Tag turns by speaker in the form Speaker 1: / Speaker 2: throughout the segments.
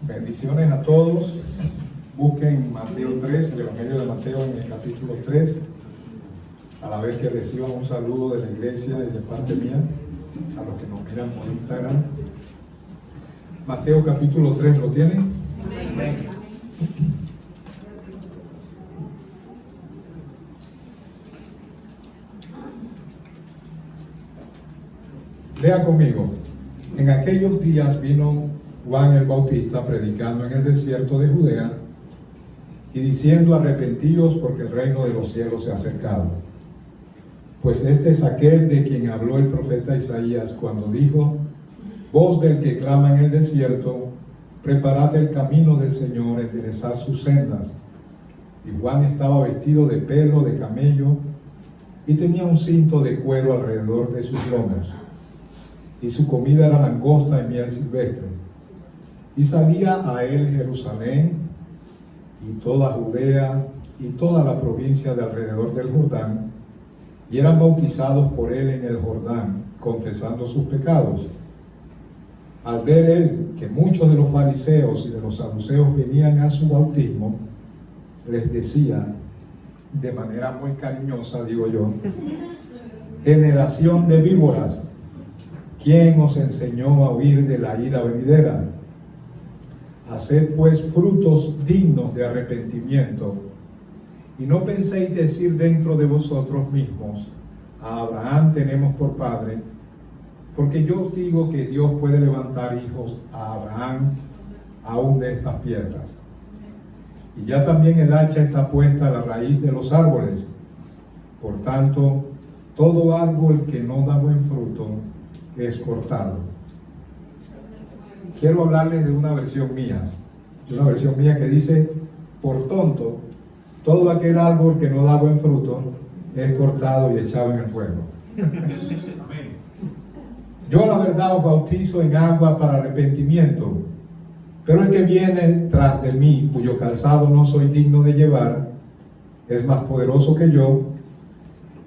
Speaker 1: Bendiciones a todos. Busquen Mateo 3, el Evangelio de Mateo en el capítulo 3, a la vez que reciban un saludo de la iglesia y de parte mía, a los que nos miran por Instagram. Mateo capítulo 3, ¿lo tienen? Amén. Lea conmigo. En aquellos días vino Juan el Bautista predicando en el desierto de Judea y diciendo: arrepentíos porque el reino de los cielos se ha acercado. Pues este es aquel de quien habló el profeta Isaías cuando dijo: voz del que clama en el desierto, preparad el camino del Señor, enderezad sus sendas. Y Juan estaba vestido de pelo de camello y tenía un cinto de cuero alrededor de sus lomos, y su comida era langosta y miel silvestre. Y salía a él Jerusalén y toda Judea y toda la provincia de alrededor del Jordán, y eran bautizados por él en el Jordán, confesando sus pecados. Al ver él que muchos de los fariseos y de los saduceos venían a su bautismo, les decía de manera muy cariñosa, digo yo: generación de víboras, ¿quién os enseñó a huir de la ira venidera? Haced pues frutos dignos de arrepentimiento, y no penséis decir dentro de vosotros mismos: a Abraham tenemos por padre, porque yo os digo que Dios puede levantar hijos a Abraham aún de estas piedras. Y ya también el hacha está puesta a la raíz de los árboles. Por tanto, todo árbol que no da buen fruto es cortado. Quiero hablarles de una versión mía que dice: por tonto, todo aquel árbol que no da buen fruto es cortado y echado en el fuego. Yo a la verdad os bautizo en agua para arrepentimiento, pero el que viene tras de mí, cuyo calzado no soy digno de llevar, es más poderoso que yo.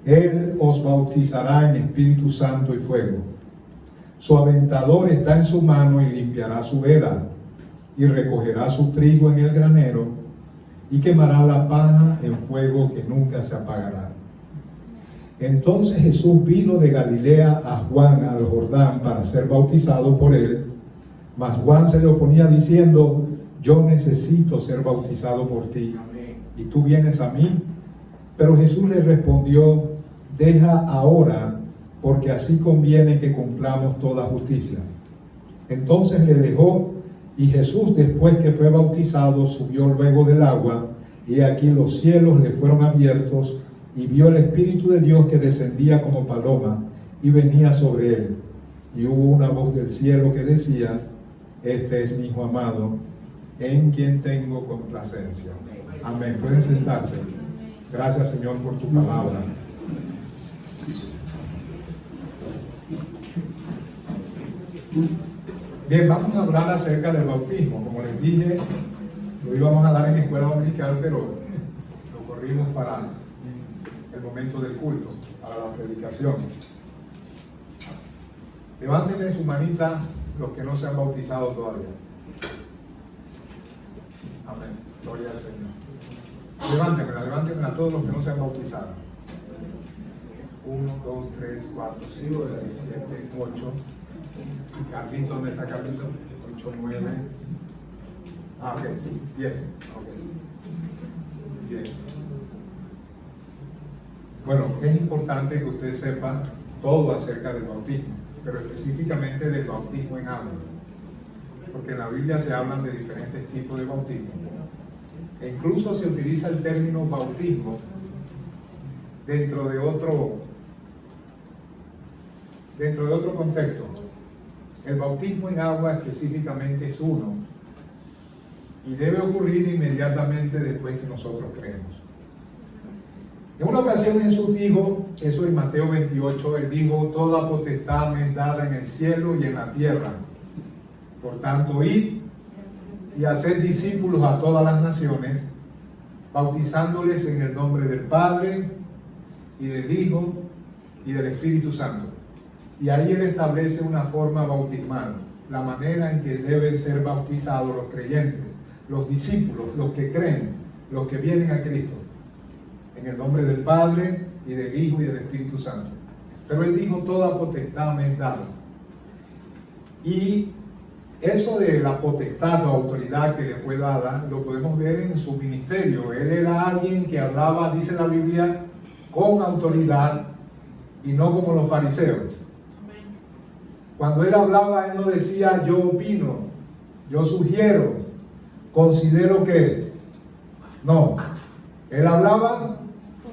Speaker 1: Él os bautizará en Espíritu Santo y fuego. Su aventador está en su mano y limpiará su era, y recogerá su trigo en el granero, y quemará la paja en fuego que nunca se apagará. Entonces Jesús vino de Galilea a Juan al Jordán para ser bautizado por él, mas Juan se le oponía diciendo: yo necesito ser bautizado por ti, y tú vienes a mí. Pero Jesús le respondió: deja ahora, porque así conviene que cumplamos toda justicia. Entonces le dejó, y Jesús, después que fue bautizado, subió luego del agua, y aquí los cielos le fueron abiertos, y vio el Espíritu de Dios que descendía como paloma y venía sobre él. Y hubo una voz del cielo que decía: este es mi Hijo amado, en quien tengo complacencia. Amén. Pueden sentarse. Gracias, Señor, por tu palabra. Bien, vamos a hablar acerca del bautismo. Como les dije, lo íbamos a dar en escuela dominical, pero lo corrimos para el momento del culto, para la predicación. Levántenle su manita los que no se han bautizado todavía. Amén. Gloria al Señor. Levántenmela a todos los que no se han bautizado. 1, 2, 3, 4, 5, 6, 7, 8. Carlito, ¿dónde está Carlito? 8, 9. Ok, sí, 10. Ok. Bien. Bueno, es importante que usted sepa todo acerca del bautismo, pero específicamente del bautismo en agua, porque en la Biblia se hablan de diferentes tipos de bautismo, e incluso se utiliza el término bautismo dentro de otro contexto. El bautismo en agua específicamente es uno, y debe ocurrir inmediatamente después que nosotros creemos. En una ocasión Jesús dijo, eso en Mateo 28, él dijo: toda potestad me es dada en el cielo y en la tierra. Por tanto, id y haced discípulos a todas las naciones, bautizándoles en el nombre del Padre y del Hijo y del Espíritu Santo. Y ahí él establece una forma bautismal. la manera en que deben ser bautizados los creyentes, los discípulos, los que creen, los que vienen a Cristo, en el nombre del Padre y del Hijo y del Espíritu Santo. Pero Él dijo: toda potestad me es dada. Y eso de la potestad o autoridad que le fue dada, lo podemos ver en su ministerio. Él era alguien que hablaba, dice la Biblia, con autoridad y no como los fariseos. Cuando Él hablaba, Él no decía: yo opino, yo sugiero, considero que. No, Él hablaba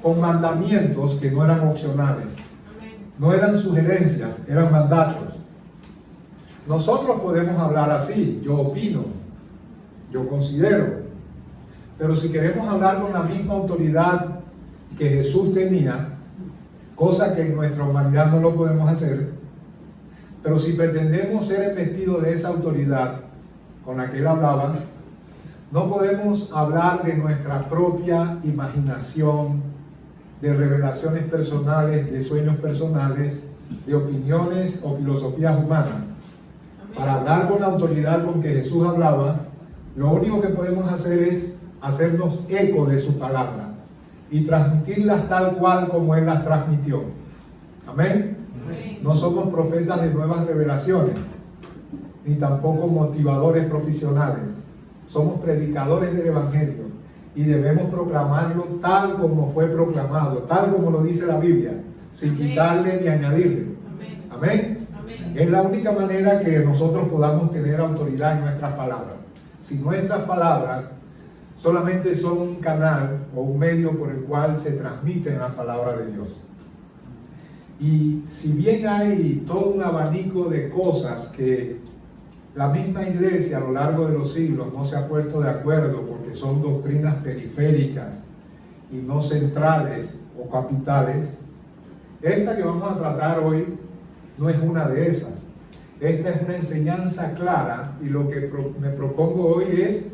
Speaker 1: con mandamientos que no eran opcionales, no eran sugerencias, eran mandatos. Nosotros podemos hablar así: yo opino, yo considero. Pero si queremos hablar con la misma autoridad que Jesús tenía, cosa que en nuestra humanidad no lo podemos hacer, pero si pretendemos ser investidos de esa autoridad con la que Él hablaba, no podemos hablar de nuestra propia imaginación, de revelaciones personales, de sueños personales, de opiniones o filosofías humanas. Para hablar con la autoridad con que Jesús hablaba, lo único que podemos hacer es hacernos eco de su palabra y transmitirlas tal cual como Él las transmitió. Amén. No somos profetas de nuevas revelaciones, ni tampoco motivadores profesionales. Somos predicadores del Evangelio y debemos proclamarlo tal como fue proclamado, tal como lo dice la Biblia, sin quitarle ni añadirle. Amén. Es la única manera que nosotros podamos tener autoridad en nuestras palabras. Si nuestras palabras solamente son un canal o un medio por el cual se transmiten las palabras de Dios. Y si bien hay todo un abanico de cosas que la misma iglesia a lo largo de los siglos no se ha puesto de acuerdo porque son doctrinas periféricas y no centrales o capitales, esta que vamos a tratar hoy no es una de esas. Esta es una enseñanza clara y lo que me propongo hoy es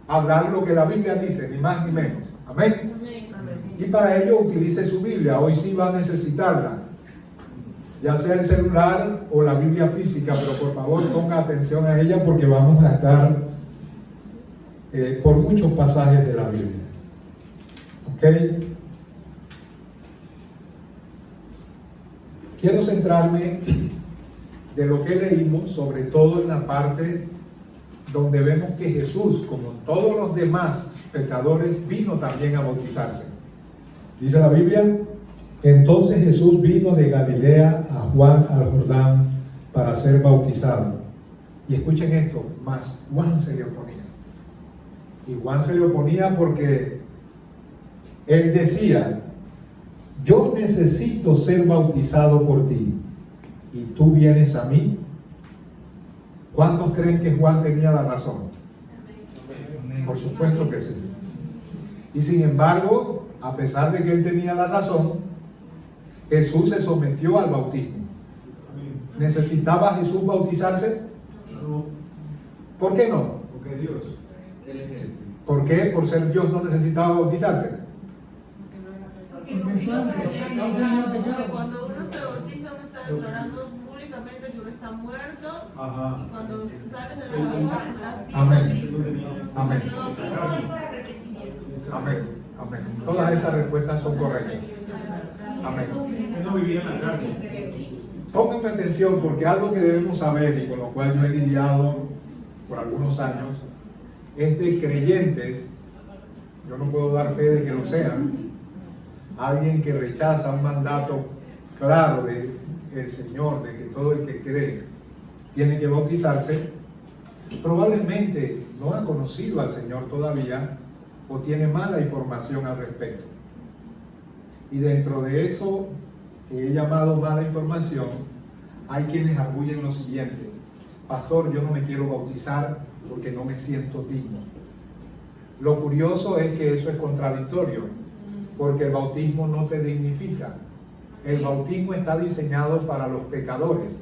Speaker 1: hablar lo que la Biblia dice, ni más ni menos. Amén. Y para ello utilice su Biblia. Hoy sí va a necesitarla, ya sea el celular o la Biblia física, pero por favor ponga atención a ella porque vamos a estar por muchos pasajes de la Biblia. ¿Ok? Quiero centrarme de lo que leímos, sobre todo en la parte donde vemos que Jesús, como todos los demás pecadores, vino también a bautizarse. Dice la Biblia: entonces Jesús vino de Galilea a Juan al Jordán para ser bautizado. Y escuchen esto, mas Juan se le oponía. Y Juan se le oponía porque él decía: yo necesito ser bautizado por ti, ¿y tú vienes a mí? ¿Cuántos creen que Juan tenía la razón? Por supuesto que sí. Y sin embargo, a pesar de que él tenía la razón, Jesús se sometió al bautismo. ¿Necesitaba Jesús bautizarse?
Speaker 2: No.
Speaker 1: ¿Por qué no?
Speaker 2: Porque Dios, Él es Él.
Speaker 1: ¿Por qué? ¿Por ser Dios no necesitaba bautizarse?
Speaker 3: Porque cuando uno se bautiza, uno está declarando públicamente que uno está muerto.
Speaker 2: Ajá.
Speaker 3: Y cuando sales de la agua, estás vivo.
Speaker 1: Amén. Amén.
Speaker 3: El bautismo es para arrepentimiento.
Speaker 1: Amén. Amén. Todas esas respuestas son correctas. Amén.
Speaker 2: Él no vivía en la carne.
Speaker 1: Pónganme atención porque algo que debemos saber y con lo cual yo he lidiado por algunos años es de creyentes, yo no puedo dar fe de que lo sean, alguien que rechaza un mandato claro del Señor, de que todo el que cree tiene que bautizarse, probablemente no ha conocido al Señor todavía o tiene mala información al respecto. Y dentro de eso que he llamado mala información, hay quienes arguyen lo siguiente: pastor, yo no me quiero bautizar porque no me siento digno. Lo curioso es que eso es contradictorio, porque el bautismo no te dignifica. El bautismo está diseñado para los pecadores,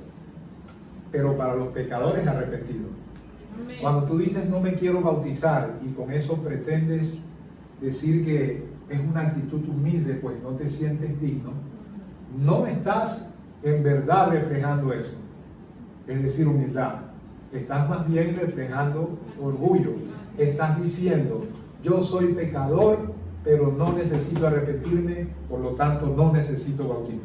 Speaker 1: pero para los pecadores arrepentidos. Cuando tú dices no me quiero bautizar y con eso pretendes decir que es una actitud humilde, pues no te sientes digno, no estás en verdad reflejando eso, es decir, humildad. estás más bien reflejando orgullo. Estás diciendo, yo soy pecador, pero no necesito arrepentirme, por lo tanto no necesito bautismo.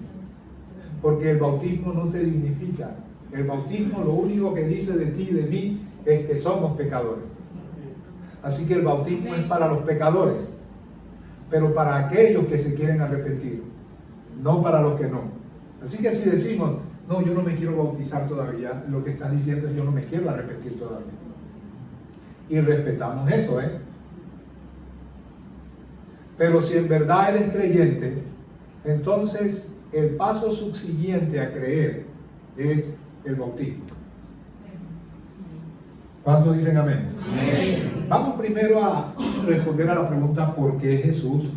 Speaker 1: Porque el bautismo no te dignifica. El bautismo lo único que dice de ti y de mí es que somos pecadores. Así que el bautismo es para los pecadores, pero para aquellos que se quieren arrepentir, no para los que no. Así que si decimos, no, yo no me quiero bautizar todavía, lo que estás diciendo es yo no me quiero arrepentir todavía. Y respetamos eso, ¿eh? Pero si en verdad eres creyente, entonces el paso subsiguiente a creer es el bautismo. ¿Cuántos dicen amén? Amén. Vamos primero a responder a la pregunta ¿por qué Jesús,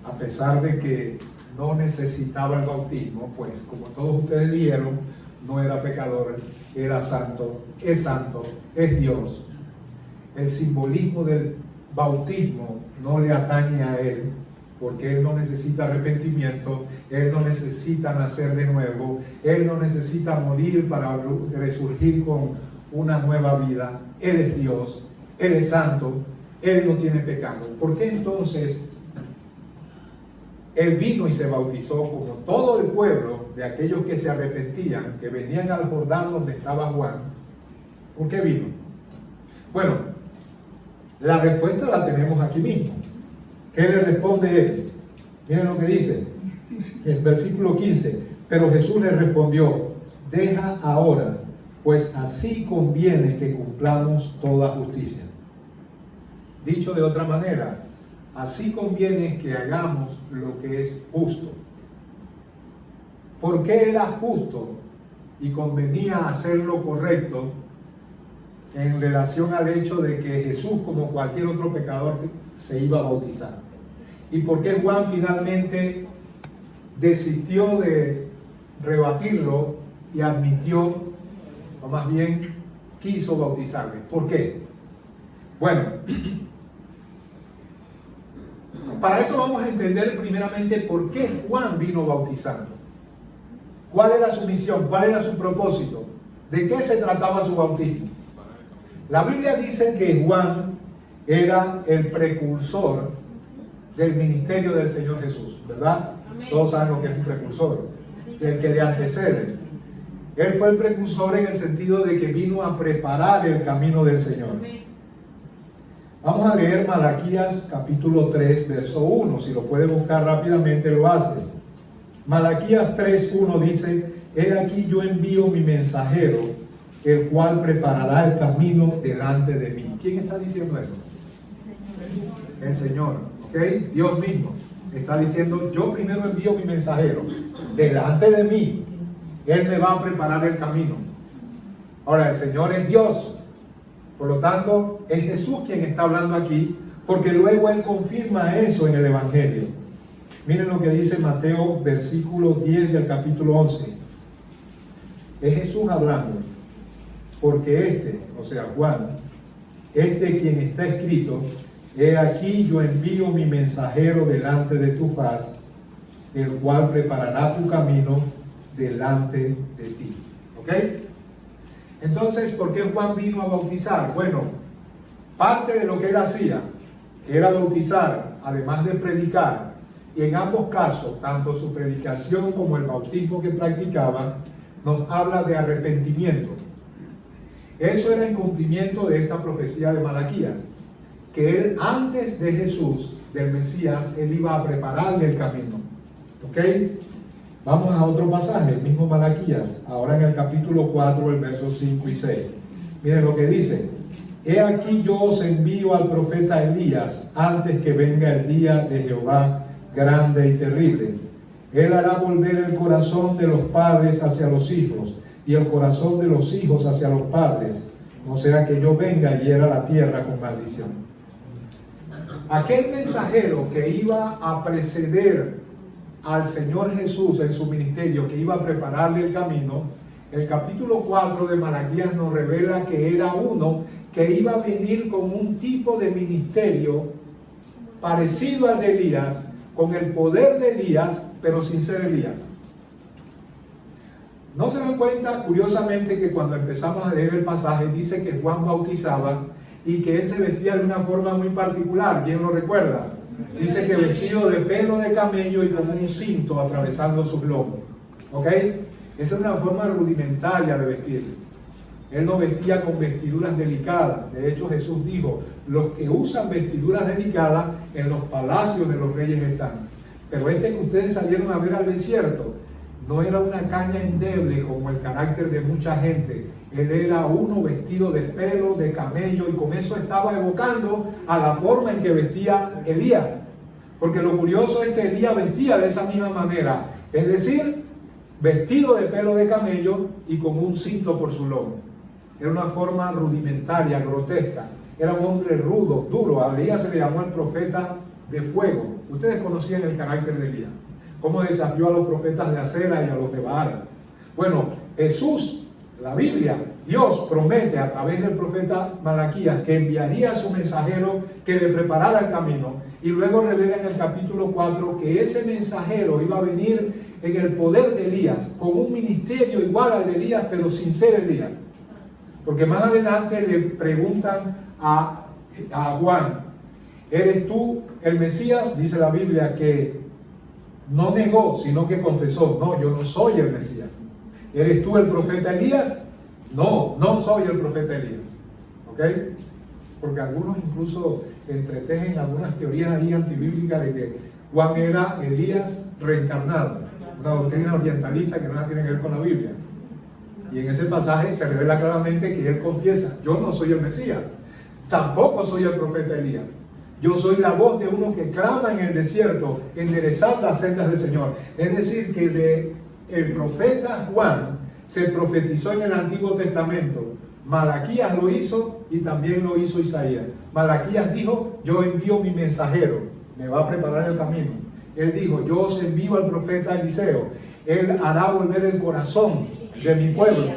Speaker 1: a pesar de que no necesitaba el bautismo, pues como todos ustedes dijeron, no era pecador, era santo, es Dios? El simbolismo del bautismo no le atañe a él, porque él no necesita arrepentimiento, él no necesita nacer de nuevo, él no necesita morir para resurgir con una nueva vida. Él es Dios, él es santo, él no tiene pecado. ¿Por qué entonces él vino y se bautizó como todo el pueblo de aquellos que se arrepentían, que venían al Jordán donde estaba Juan? ¿Por qué vino? Bueno, la respuesta la tenemos aquí mismo. ¿Qué le responde él? Miren lo que dice, es versículo 15. Pero Jesús le respondió, deja ahora, pues así conviene que cumplamos toda justicia. Dicho de otra manera, así conviene que hagamos lo que es justo. ¿Por qué era justo y convenía hacer lo correcto en relación al hecho de que Jesús, como cualquier otro pecador, se iba a bautizar? ¿Y por qué Juan finalmente desistió de rebatirlo y admitió, o más bien quiso bautizarle? ¿Por qué? Bueno, para eso vamos a entender primeramente por qué Juan vino bautizando. ¿Cuál era su misión? ¿Cuál era su propósito? ¿De qué se trataba su bautismo? La Biblia dice que Juan era el precursor del ministerio del Señor Jesús, ¿verdad? Amén. Todos saben lo que es un precursor, el que le antecede. Él fue el precursor en el sentido de que vino a preparar el camino del Señor. Amén. Vamos a leer Malaquías capítulo 3, verso 1. Si lo puede buscar rápidamente, lo hace. Malaquías 3:1 dice, he aquí yo envío mi mensajero, el cual preparará el camino delante de mí. ¿Quién está diciendo eso? El Señor. ¿Okay? Dios mismo está diciendo, yo primero envío mi mensajero delante de mí, él me va a preparar el camino. Ahora, el Señor es Dios, por lo tanto es Jesús quien está hablando aquí, porque luego él confirma eso en el Evangelio. Miren lo que dice Mateo versículo 10 del capítulo 11. Es Jesús hablando, porque o sea Juan, quien está escrito, he aquí yo envío mi mensajero delante de tu faz, el cual preparará tu camino delante de ti. ¿Ok? Entonces, ¿por qué Juan vino a bautizar? Bueno, parte de lo que él hacía era bautizar, además de predicar, y en ambos casos, tanto su predicación como el bautismo que practicaba, nos habla de arrepentimiento. Eso era en cumplimiento de esta profecía de Malaquías, que él, antes de Jesús, del Mesías, él iba a prepararle el camino. ¿Ok? Vamos a otro pasaje, el mismo Malaquías, ahora en el capítulo 4, el verso 5 y 6. Miren lo que dice. He aquí yo os envío al profeta Elías antes que venga el día de Jehová grande y terrible. Él hará volver el corazón de los padres hacia los hijos y el corazón de los hijos hacia los padres, no sea que yo venga y hiera la tierra con maldición. Aquel mensajero que iba a preceder al Señor Jesús en su ministerio, que iba a prepararle el camino, el capítulo 4 de Malaquías nos revela que era uno que iba a venir con un tipo de ministerio parecido al de Elías, con el poder de Elías, pero sin ser Elías. ¿No se dan cuenta, curiosamente, que cuando empezamos a leer el pasaje dice que Juan bautizaba y que él se vestía de una forma muy particular? ¿Quién lo recuerda? Dice que vestido de pelo de camello y con un cinto atravesando sus lomos. ¿Ok? Esa es una forma rudimentaria de vestir. Él no vestía con vestiduras delicadas. De hecho, Jesús dijo, los que usan vestiduras delicadas en los palacios de los reyes están. Pero este que ustedes salieron a ver al desierto no era una caña endeble como el carácter de mucha gente. Él era uno vestido de pelo de camello, y con eso estaba evocando a la forma en que vestía Elías. Porque lo curioso es que Elías vestía de esa misma manera, es decir, vestido de pelo de camello y con un cinto por su lomo. Era una forma rudimentaria, grotesca. Era un hombre rudo, duro. A Elías se le llamó el profeta de fuego. Ustedes conocían el carácter de Elías, cómo desafió a los profetas de Acera y a los de Baal. Bueno, Jesús, la Biblia, Dios promete a través del profeta Malaquías que enviaría a su mensajero que le preparara el camino, y luego revela en el capítulo 4 que ese mensajero iba a venir en el poder de Elías, con un ministerio igual al de Elías, pero sin ser Elías. Porque más adelante le preguntan a Juan, ¿eres tú el Mesías? Dice la Biblia que no negó, sino que confesó, no, yo no soy el Mesías. ¿Eres tú el profeta Elías? No, no soy el profeta Elías. ¿Ok? Porque algunos incluso entretejen algunas teorías ahí antibíblicas de que Juan era Elías reencarnado, una doctrina orientalista que nada tiene que ver con la Biblia. Y en ese pasaje se revela claramente que él confiesa, yo no soy el Mesías, tampoco soy el profeta Elías. Yo soy la voz de uno que clama en el desierto, enderezad las sendas del Señor. Es decir, que el profeta Juan se profetizó en el Antiguo Testamento. Malaquías lo hizo y también lo hizo Isaías. Malaquías dijo, yo envío mi mensajero, me va a preparar el camino. Él dijo, yo os envío al profeta Eliseo, él hará volver el corazón de mi pueblo.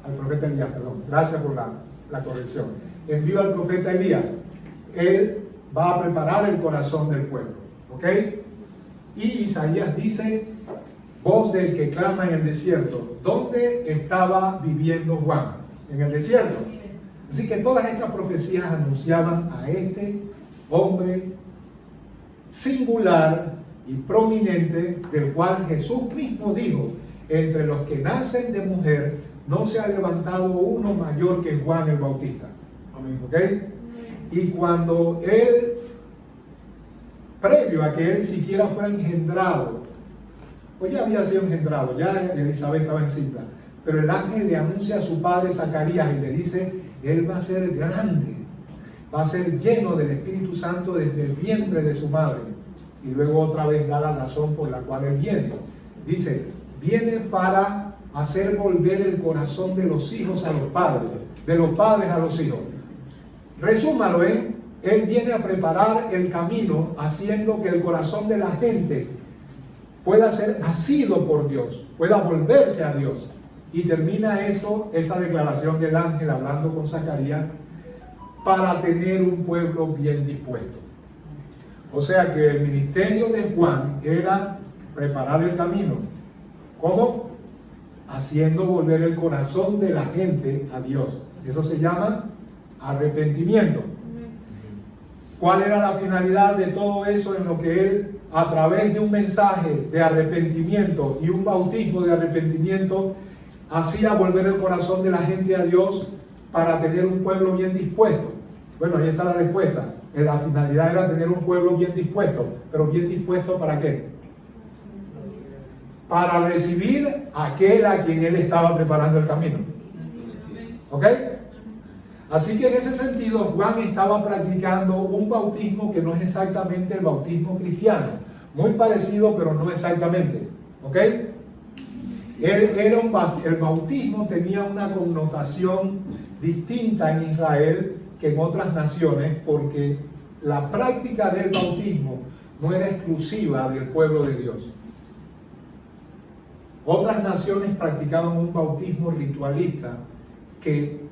Speaker 1: Al profeta Elías, perdón, gracias por la corrección. Envío al profeta Elías, él va a preparar el corazón del pueblo. ¿Ok? Y Isaías dice, voz del que clama en el desierto. ¿Dónde estaba viviendo Juan? En el desierto. Así que todas estas profecías anunciaban a este hombre singular y prominente, del cual Jesús mismo dijo, entre los que nacen de mujer no se ha levantado uno mayor que Juan el Bautista. ¿Ok? Y cuando él, previo a que él siquiera fuera engendrado, o ya había sido engendrado, ya Elizabeth estaba encinta, pero el ángel le anuncia a su padre Zacarías y le dice, él va a ser grande, va a ser lleno del Espíritu Santo desde el vientre de su madre. Y luego otra vez da la razón por la cual él viene. Dice, viene para hacer volver el corazón de los hijos a los padres, de los padres a los hijos. Resúmalo, él viene a preparar el camino, haciendo que el corazón de la gente pueda ser asido por Dios, pueda volverse a Dios. Y termina esa declaración del ángel hablando con Zacarías, para tener un pueblo bien dispuesto. O sea que el ministerio de Juan era preparar el camino. ¿Cómo? Haciendo volver el corazón de la gente a Dios. Eso se llama arrepentimiento. ¿Cuál era la finalidad de todo eso? En lo que él, a través de un mensaje de arrepentimiento y un bautismo de arrepentimiento, hacía volver el corazón de la gente a Dios para tener un pueblo bien dispuesto. Bueno, ahí está la respuesta. La finalidad era tener un pueblo bien dispuesto. ¿Pero bien dispuesto para qué? Para recibir a aquel a quien él estaba preparando el camino. ¿Ok? Así que en ese sentido Juan estaba practicando un bautismo que no es exactamente el bautismo cristiano. Muy parecido, pero no exactamente. ¿Ok? El bautismo tenía una connotación distinta en Israel que en otras naciones, porque la práctica del bautismo no era exclusiva del pueblo de Dios. Otras naciones practicaban un bautismo ritualista que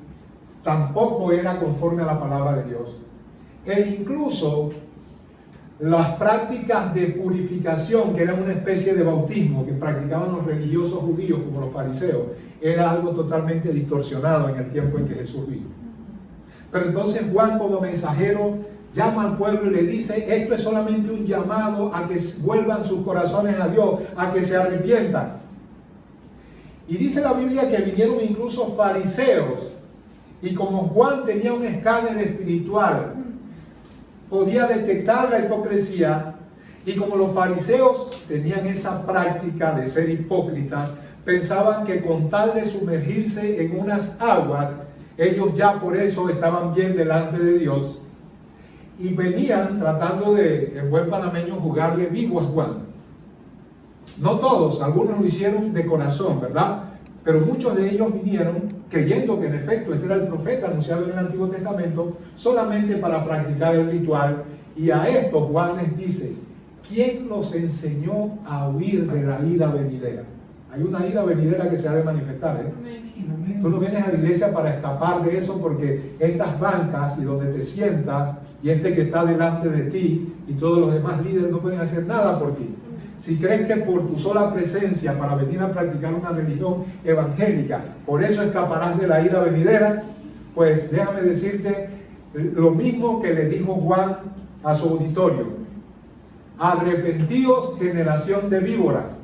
Speaker 1: tampoco era conforme a la palabra de Dios. E incluso las prácticas de purificación, que eran una especie de bautismo que practicaban los religiosos judíos como los fariseos, era algo totalmente distorsionado en el tiempo en que Jesús vino. Pero entonces Juan, como mensajero, llama al pueblo y le dice: esto es solamente un llamado a que vuelvan sus corazones a Dios, a que se arrepientan. Y dice la Biblia que vinieron incluso fariseos, y como Juan tenía un escáner espiritual, podía detectar la hipocresía, y como los fariseos tenían esa práctica de ser hipócritas, pensaban que con tal de sumergirse en unas aguas, ellos ya por eso estaban bien delante de Dios, y venían tratando de, en buen panameño, jugarle vivo a Juan. No todos, algunos lo hicieron de corazón, ¿verdad? Pero muchos de ellos vinieron creyendo que en efecto este era el profeta anunciado en el Antiguo Testamento, solamente para practicar el ritual. Y a esto Juan les dice: ¿quién los enseñó a huir de la ira venidera? Hay una ira venidera que se ha de manifestar, Tú no vienes a la iglesia para escapar de eso, porque estas bancas y donde te sientas y este que está delante de ti y todos los demás líderes no pueden hacer nada por ti. Si crees que por tu sola presencia para venir a practicar una religión evangélica, por eso escaparás de la ira venidera, pues déjame decirte lo mismo que le dijo Juan a su auditorio: arrepentíos, generación de víboras.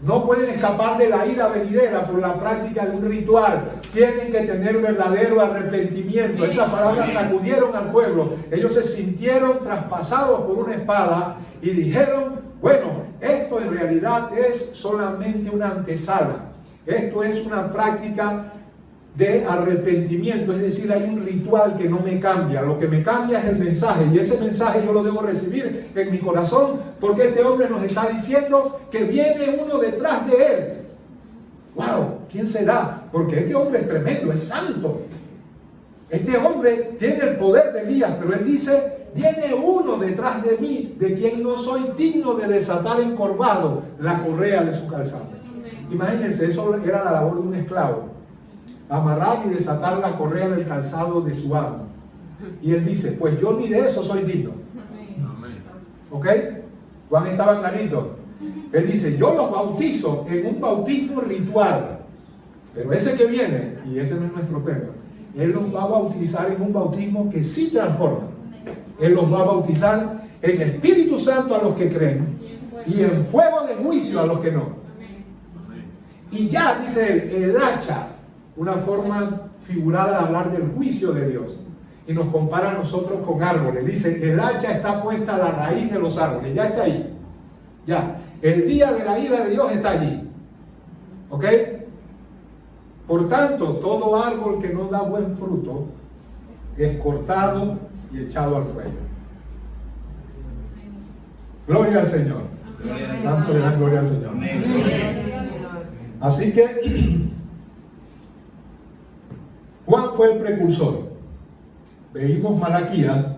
Speaker 1: No pueden escapar de la ira venidera por la práctica de un ritual. Tienen que tener verdadero arrepentimiento. Estas palabras sacudieron al pueblo. Ellos se sintieron traspasados por una espada y dijeron: bueno, esto en realidad es solamente una antesala. Esto es una práctica de arrepentimiento, es decir, hay un ritual que no me cambia. Lo que me cambia es el mensaje, y ese mensaje yo lo debo recibir en mi corazón, porque este hombre nos está diciendo que viene uno detrás de él. ¡Wow! ¿Quién será? Porque este hombre es tremendo, es santo. Este hombre tiene el poder de Elías, pero él dice: viene uno detrás de mí, de quien no soy digno de desatar encorvado la correa de su calzado. Imagínense, eso era la labor de un esclavo: amarrar y desatar la correa del calzado de su amo. Y él dice: pues yo ni de eso soy digno. ¿Ok? Juan estaba clarito. Él dice: yo los bautizo en un bautismo ritual, pero ese que viene, y ese no es nuestro tema, él los va a bautizar en un bautismo que sí transforma. Él los va a bautizar en Espíritu Santo a los que creen y en fuego de juicio a los que no. Y ya, dice él, el hacha, una forma figurada de hablar del juicio de Dios, y nos compara a nosotros con árboles. Dice: el hacha está puesta a la raíz de los árboles, ya está ahí, ya, el día de la ira de Dios está allí. ¿Ok? Por tanto, todo árbol que no da buen fruto es cortado y echado al fuego. Gloria al Señor. Tanto le dan gloria al Señor. Así que Juan fue el precursor. Veímos Malaquías,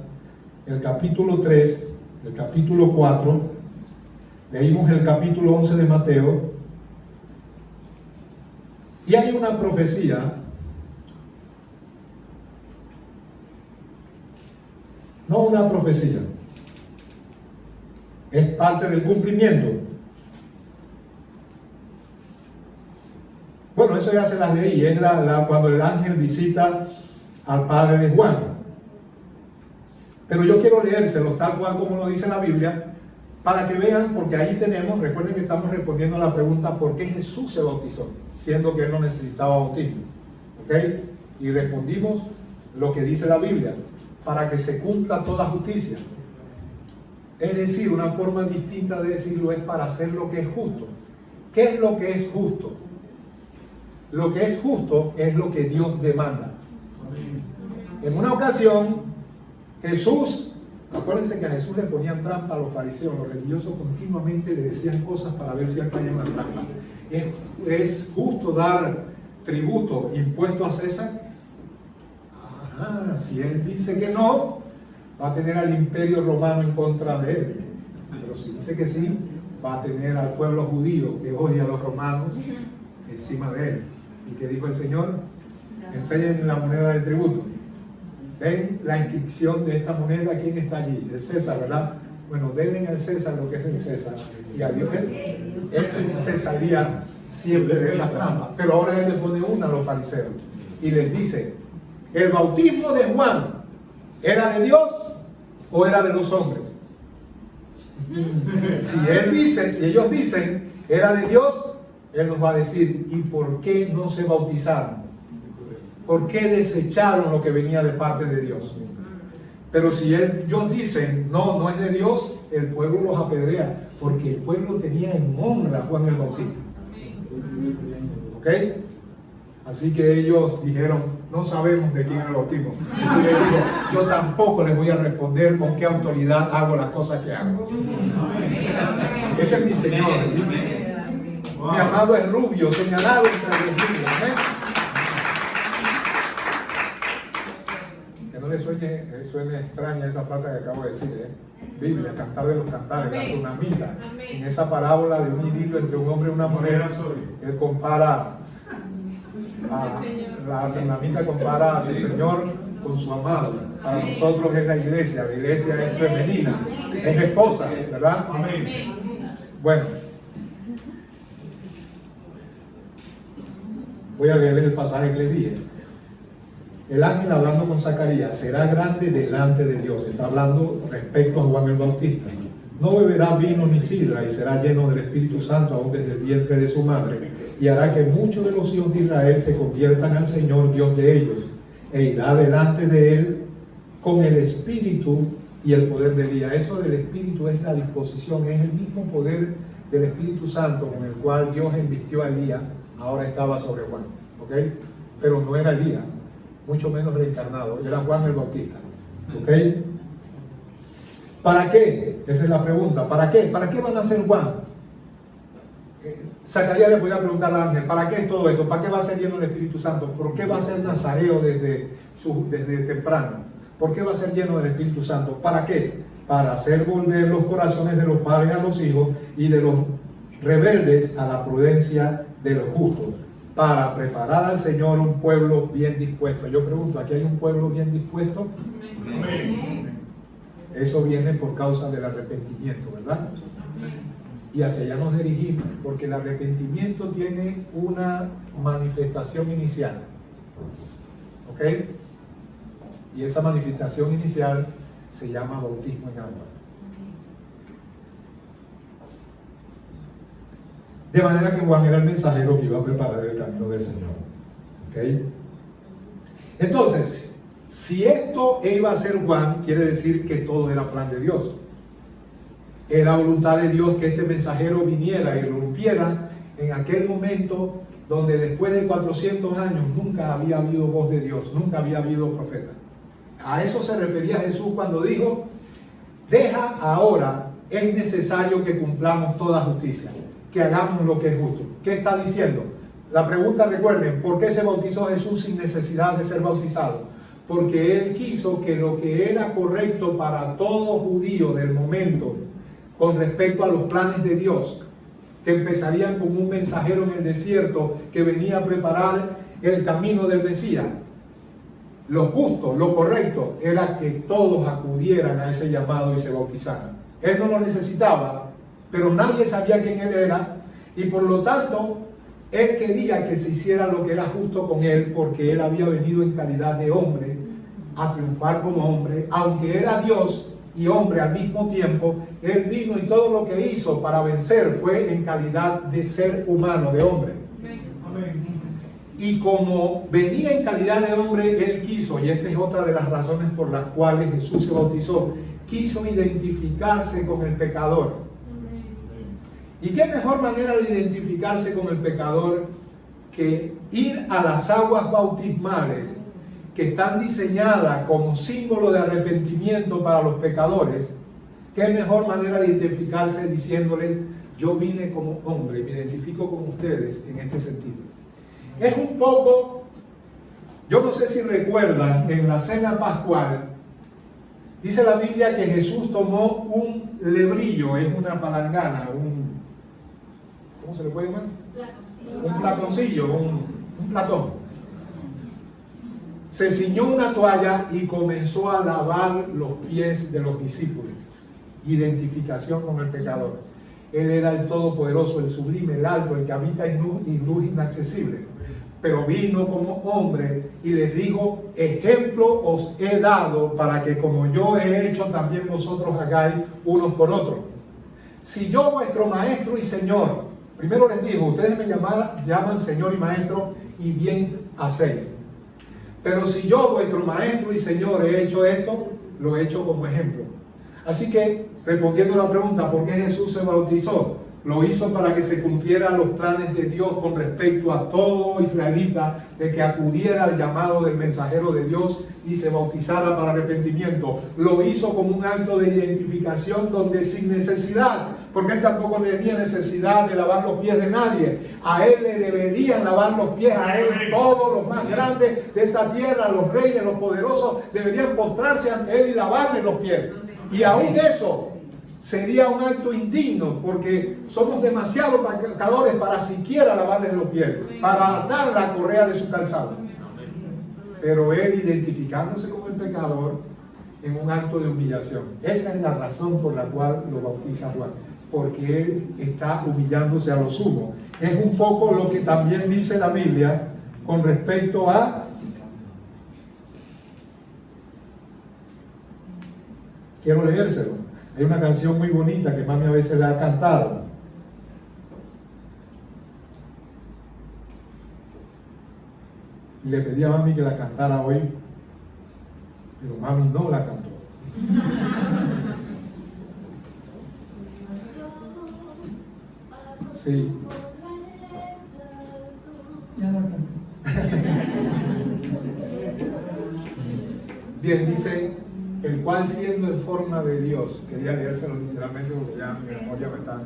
Speaker 1: el capítulo 3, el capítulo 4, leímos el capítulo 11 de Mateo, y hay una profecía no una profecía, es parte del cumplimiento. Bueno, eso ya se las leí, es cuando el ángel visita al padre de Juan. Pero yo quiero leérselos tal cual como lo dice la Biblia, para que vean, porque ahí tenemos, recuerden que estamos respondiendo a la pregunta: ¿por qué Jesús se bautizó? Siendo que él no necesitaba bautismo. ¿Ok? Y respondimos lo que dice la Biblia: para que se cumpla toda justicia. Es decir, una forma distinta de decirlo es para hacer lo que es justo. ¿Qué es lo que es justo? Lo que es justo es lo que Dios demanda. En una ocasión, Jesús, acuérdense que a Jesús le ponían trampa a los fariseos, los religiosos continuamente le decían cosas para ver si caían en la trampa. ¿Es justo dar tributo, impuesto a César? Ajá, si él dice que no, va a tener al imperio romano en contra de él. Pero si dice que sí, va a tener al pueblo judío que odia a los romanos encima de él. ¿Y qué dijo el Señor? Enseñen la moneda de tributo. Ven la inscripción de esta moneda, ¿quién está allí? El César, ¿verdad? bueno, denle al César lo que es del César, y a Dios él se salía siempre de esa trampa. Pero ahora él le pone una a los fariseos y les dice: ¿el bautismo de Juan era de Dios o era de los hombres? Si ellos dicen era de Dios, él nos va a decir: ¿y por qué no se bautizaron? ¿Por qué desecharon lo que venía de parte de Dios? Pero si ellos dicen no, no es de Dios, el pueblo los apedrea, porque el pueblo tenía en honra a Juan el Bautista. ¿Ok? Así que ellos dijeron: no sabemos de quién es el bautismo. Y les digo: yo tampoco les voy a responder con qué autoridad hago las cosas que hago. Ese es mi Señor. Mi amado es rubio, señalado entre los rubios. Que no le suene extraña esa frase que acabo de decir. Biblia, Cantar de los Cantares, la tsunamita. En esa parábola de un idilio entre un hombre y una mujer, él compara la tsunamita compara a su Señor con su amado. Para nosotros es la iglesia es femenina, es esposa, ¿verdad? Bueno, voy a leerles el pasaje que les dije. El ángel, hablando con Zacarías, será grande delante de Dios. Está hablando respecto a Juan el Bautista. No beberá vino ni sidra, y será lleno del Espíritu Santo aún desde el vientre de su madre, y hará que muchos de los hijos de Israel se conviertan al Señor Dios de ellos, e irá delante de él con el Espíritu y el poder de Elías. Eso del Espíritu es la disposición, es el mismo poder del Espíritu Santo con el cual Dios invistió a Elías. Ahora estaba sobre Juan, ¿ok? Pero no era Elías, mucho menos reencarnado, era Juan el Bautista, ¿ok? ¿Para qué? Esa es la pregunta. ¿Para qué? ¿Para qué van a ser Juan? Zacarías le podía preguntar al ángel: ¿para qué es todo esto? ¿Para qué va a ser lleno del Espíritu Santo? ¿Por qué va a ser nazareo desde temprano? ¿Por qué va a ser lleno del Espíritu Santo? ¿Para qué? Para hacer volver los corazones de los padres a los hijos y de los rebeldes a la prudencia de los justos, para preparar al Señor un pueblo bien dispuesto. Yo pregunto: ¿aquí hay un pueblo bien dispuesto?
Speaker 2: Amén.
Speaker 1: Eso viene por causa del arrepentimiento, ¿verdad? Y hacia allá nos dirigimos, porque el arrepentimiento tiene una manifestación inicial, ¿ok? Y esa manifestación inicial se llama bautismo en agua. De manera que Juan era el mensajero que iba a preparar el camino del Señor, ¿ok? Entonces, si esto iba a ser Juan, quiere decir que todo era plan de Dios. Era voluntad de Dios que este mensajero viniera y irrumpiera en aquel momento donde después de 400 años nunca había habido voz de Dios, nunca había habido profeta. A eso se refería Jesús cuando dijo: deja ahora, es necesario que cumplamos toda justicia, que hagamos lo que es justo. ¿Qué está diciendo? La pregunta, recuerden, ¿por qué se bautizó Jesús sin necesidad de ser bautizado? Porque Él quiso que lo que era correcto para todo judío del momento con respecto a los planes de Dios, que empezarían con un mensajero en el desierto que venía a preparar el camino del Mesías, lo justo, lo correcto, era que todos acudieran a ese llamado y se bautizaran. Él no lo necesitaba, pero nadie sabía quién Él era, y por lo tanto Él quería que se hiciera lo que era justo con Él, porque Él había venido en calidad de hombre a triunfar como hombre. Aunque era Dios y hombre al mismo tiempo, Él vino y todo lo que hizo para vencer fue en calidad de ser humano, de hombre.
Speaker 2: Amén.
Speaker 1: Y como venía en calidad de hombre, Él quiso, y esta es otra de las razones por las cuales Jesús se bautizó, quiso identificarse con el pecador. ¿Y qué mejor manera de identificarse con el pecador que ir a las aguas bautismales que están diseñadas como símbolo de arrepentimiento para los pecadores? ¿Qué mejor manera de identificarse diciéndole: yo vine como hombre y me identifico con ustedes en este sentido? Es un poco, yo no sé si recuerdan, en la cena pascual, dice la Biblia que Jesús tomó un lebrillo, es una palangana, ¿cómo se le puede llamar? Un platoncillo, un platón. Se ciñó una toalla y comenzó a lavar los pies de los discípulos. identificación con el pecador. Él era el todopoderoso, el sublime, el alto, el que habita en luz inaccesible. Pero vino como hombre y les dijo: ejemplo os he dado para que como yo he hecho también vosotros hagáis unos por otros. Si yo, vuestro maestro y señor, primero les digo, ustedes me llaman señor y maestro y bien hacéis. Pero si yo, vuestro maestro y señor, he hecho esto, lo he hecho como ejemplo. Así que, respondiendo a la pregunta, ¿por qué Jesús se bautizó? Lo hizo para que se cumplieran los planes de Dios con respecto a todo israelita, de que acudiera al llamado del mensajero de Dios y se bautizara para arrepentimiento. Lo hizo como un acto de identificación donde sin necesidad, porque él tampoco tenía necesidad de lavar los pies de nadie. A él le deberían lavar los pies, a él todos los más grandes de esta tierra, los reyes, los poderosos, deberían postrarse ante él y lavarle los pies. Y aún eso sería un acto indigno, porque somos demasiado pecadores para siquiera lavarles los pies, para atar la correa de su calzado. Pero él, identificándose como el pecador, en un acto de humillación. Esa es la razón por la cual lo bautiza Juan, porque él está humillándose a lo sumo. Es un poco lo que también dice la Biblia con respecto a quiero leérselo. Hay una canción muy bonita que mami a veces le ha cantado. Y le pedí a mami que la cantara hoy, pero mami no la cantó. Sí.
Speaker 4: Ya la canté.
Speaker 1: Bien, dice: el cual siendo en forma de Dios, quería leérselo literalmente porque ya mi memoria me está,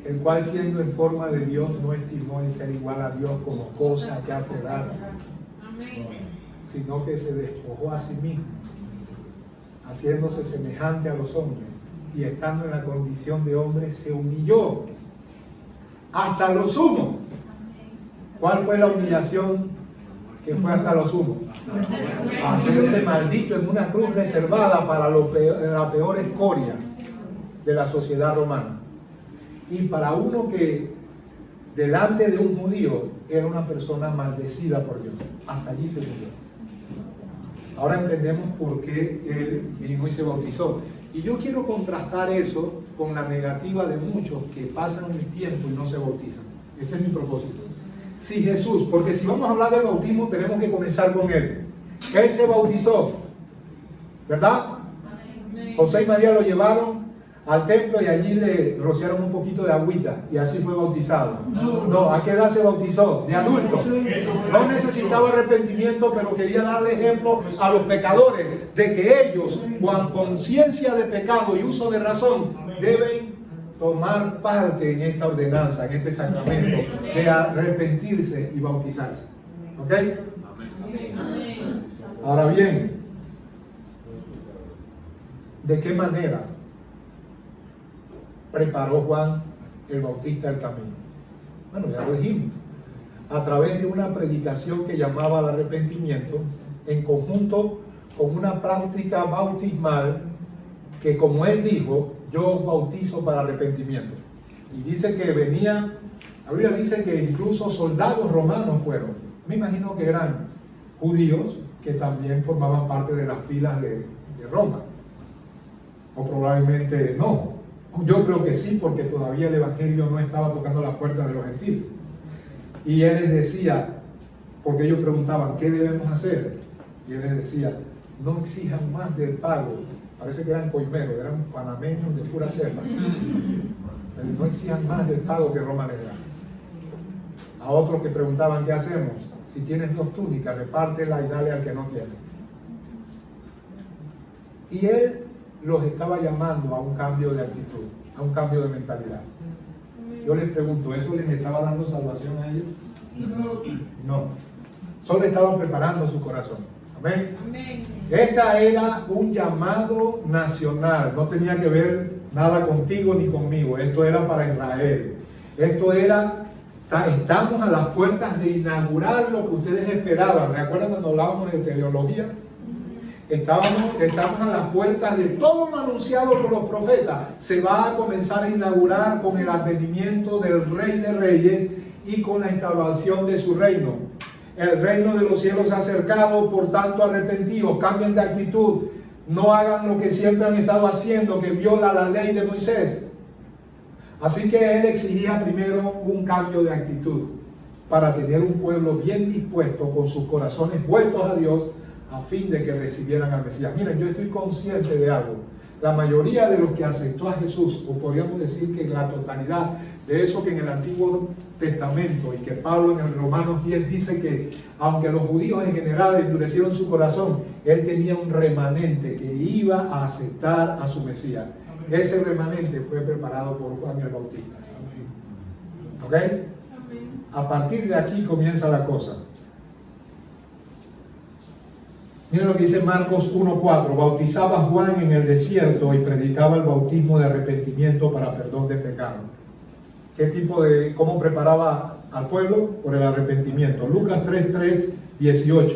Speaker 1: el cual siendo en forma de Dios no estimó el ser igual a Dios como cosa que aferrarse, sino que se despojó a sí mismo, haciéndose semejante a los hombres, y estando en la condición de hombre se humilló hasta lo sumo. ¿Cuál fue la humillación que fue hasta lo sumo? Hacerse maldito en una cruz reservada para la peor escoria de la sociedad romana. Y para uno que delante de un judío era una persona maldecida por Dios, hasta allí se murió. Ahora entendemos por qué él vino y se bautizó. Y yo quiero contrastar eso con la negativa de muchos que pasan el tiempo y no se bautizan. Ese es mi propósito. Si Jesús, porque si vamos a hablar del bautismo tenemos que comenzar con él. Él se bautizó, ¿verdad? José y María lo llevaron al templo y allí le rociaron un poquito de agüita y así fue bautizado. No, ¿a qué edad se bautizó? De adulto. No necesitaba arrepentimiento, pero quería darle ejemplo a los pecadores de que ellos, con conciencia de pecado y uso de razón, deben tomar parte en esta ordenanza, en este sacramento de arrepentirse y bautizarse. ¿Ok? Ahora bien, ¿de qué manera preparó Juan el Bautista el camino? Bueno, ya lo dijimos. A través de una predicación que llamaba al arrepentimiento, en conjunto con una práctica bautismal que, como él dijo, yo os bautizo para arrepentimiento. Y dice que venían, la Biblia dice que incluso soldados romanos fueron. Me imagino que eran judíos que también formaban parte de las filas de Roma. O probablemente no. Yo creo que sí, porque todavía el Evangelio no estaba tocando las puertas de los gentiles. Y él les decía, porque ellos preguntaban, ¿qué debemos hacer? Y él les decía, no exijan más del pago. Parece que eran coimeros, eran panameños de pura cepa. No exijan más del pago que Roma les da. A otros que preguntaban, ¿qué hacemos? Si tienes 2 túnicas, repártela y dale al que no tiene. Y él los estaba llamando a un cambio de actitud, a un cambio de mentalidad. Yo les pregunto, ¿eso les estaba dando salvación a ellos? No. Solo estaba preparando su corazón. Amén. Esta era un llamado nacional, no tenía que ver nada contigo ni conmigo. Esto era para Israel. Esto era, estamos a las puertas de inaugurar lo que ustedes esperaban. ¿Recuerdan cuando hablábamos de teología? Estamos a las puertas de todo lo anunciado por los profetas. Se va a comenzar a inaugurar con el advenimiento del Rey de Reyes y con la instauración de su reino. El reino de los cielos se ha acercado, por tanto arrepentidos, cambien de actitud, no hagan lo que siempre han estado haciendo, que viola la ley de Moisés. Así que él exigía primero un cambio de actitud para tener un pueblo bien dispuesto, con sus corazones vueltos a Dios, a fin de que recibieran al Mesías. Miren, yo estoy consciente de algo. La mayoría de los que aceptó a Jesús, o podríamos decir que la totalidad de eso que en el Antiguo Testamento y que Pablo en el Romanos 10 dice que aunque los judíos en general endurecieron su corazón, él tenía un remanente que iba a aceptar a su Mesías. Ese remanente fue preparado por Juan el Bautista. ¿Ok? A partir de aquí comienza la cosa. Miren lo que dice Marcos 1:4. Bautizaba Juan en el desierto y predicaba el bautismo de arrepentimiento para perdón de pecado. ¿Cómo preparaba al pueblo? Por el arrepentimiento. Lucas 3:18.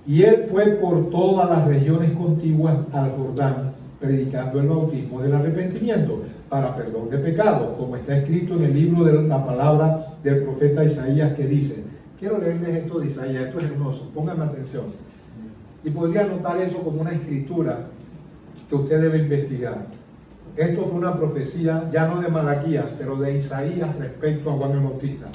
Speaker 1: Y él fue por todas las regiones contiguas al Jordán, predicando el bautismo del arrepentimiento para perdón de pecados, como está escrito en el libro de la palabra del profeta Isaías, que dice, quiero leerles esto de Isaías, esto es hermoso, pónganme atención. Y podría anotar eso como una escritura que usted debe investigar. Esto fue una profecía, ya no de Malaquías, pero de Isaías respecto a Juan el Bautista.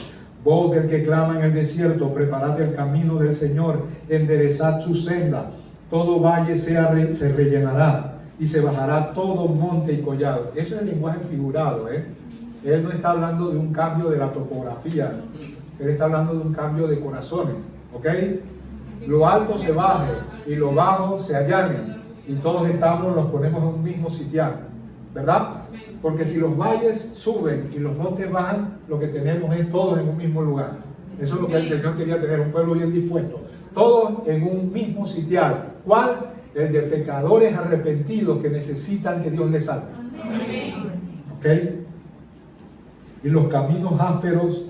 Speaker 1: Voz del que clama en el desierto, preparad el camino del Señor, enderezad su senda, todo valle se rellenará y se bajará todo monte y collado. Eso es el lenguaje figurado, ¿eh? Él no está hablando de un cambio de la topografía, él está hablando de un cambio de corazones, ¿ok? Lo alto se baje y lo bajo se allane, y todos los ponemos en un mismo sitial, ¿verdad? Porque si los valles suben y los montes bajan, lo que tenemos es todos en un mismo lugar. Eso es lo que el Señor quería tener, un pueblo bien dispuesto, todos en un mismo sitial. ¿Cuál? El de pecadores arrepentidos que necesitan que Dios les salve. ¿Ok? Y los caminos ásperos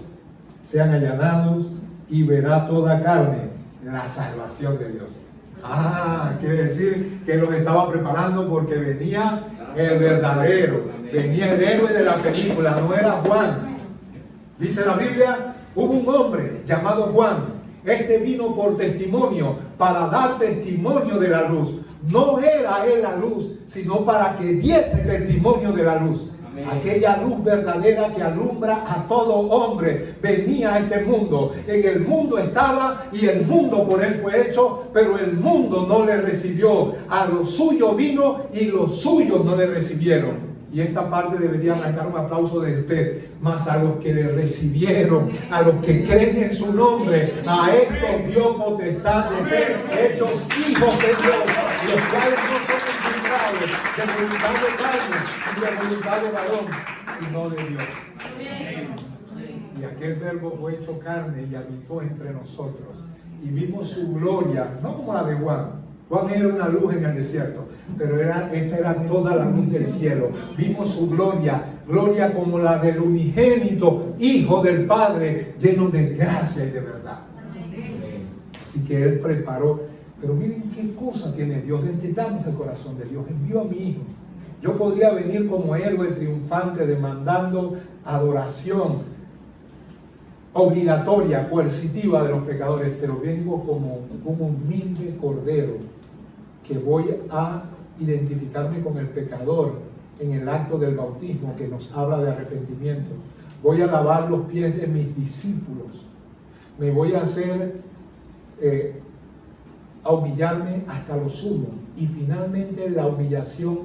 Speaker 1: sean allanados y verá toda carne la salvación de Dios. Quiere decir que los estaba preparando porque venía el verdadero, venía el héroe de la película, no era Juan. Dice la Biblia, hubo un hombre llamado Juan. Este vino por testimonio, para dar testimonio de la luz. No era él la luz, sino para que diese testimonio de la luz. Amén. Aquella luz verdadera que alumbra a todo hombre venía a este mundo. En el mundo estaba y el mundo por él fue hecho, pero el mundo no le recibió. A lo suyo vino y los suyos no le recibieron. Y esta parte debería arrancar un aplauso de usted, más a los que le recibieron, a los que creen en su nombre, a estos dio potestad de ser hechos hijos de Dios, los cuales no son engendrados de voluntad de carne y de voluntad de varón, sino de Dios. Y aquel verbo fue hecho carne y habitó entre nosotros, y vimos su gloria, no como la de Juan. Juan era una luz en el desierto, pero esta era toda la luz del cielo. Vimos su gloria, gloria como la del unigénito Hijo del Padre, lleno de gracia y de verdad. Así que Él preparó. Pero miren qué cosa tiene Dios. Entendamos el corazón de Dios. Envió a mi Hijo. Yo podría venir como héroe triunfante demandando adoración obligatoria, coercitiva de los pecadores, pero vengo como un humilde cordero que voy a identificarme con el pecador en el acto del bautismo que nos habla de arrepentimiento. Voy a lavar los pies de mis discípulos. Me voy a hacer, a humillarme hasta lo sumo. Y finalmente la humillación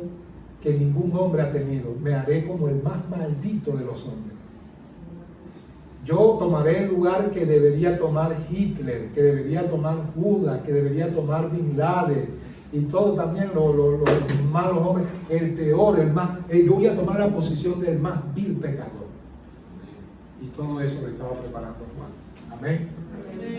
Speaker 1: que ningún hombre ha tenido. Me haré como el más maldito de los hombres. Yo tomaré el lugar que debería tomar Hitler, que debería tomar Judas, que debería tomar Bin Laden, y todo también los malos hombres, el peor, el más. Yo voy a tomar la posición del más vil pecador. Y todo eso lo estaba preparando Juan. Amén.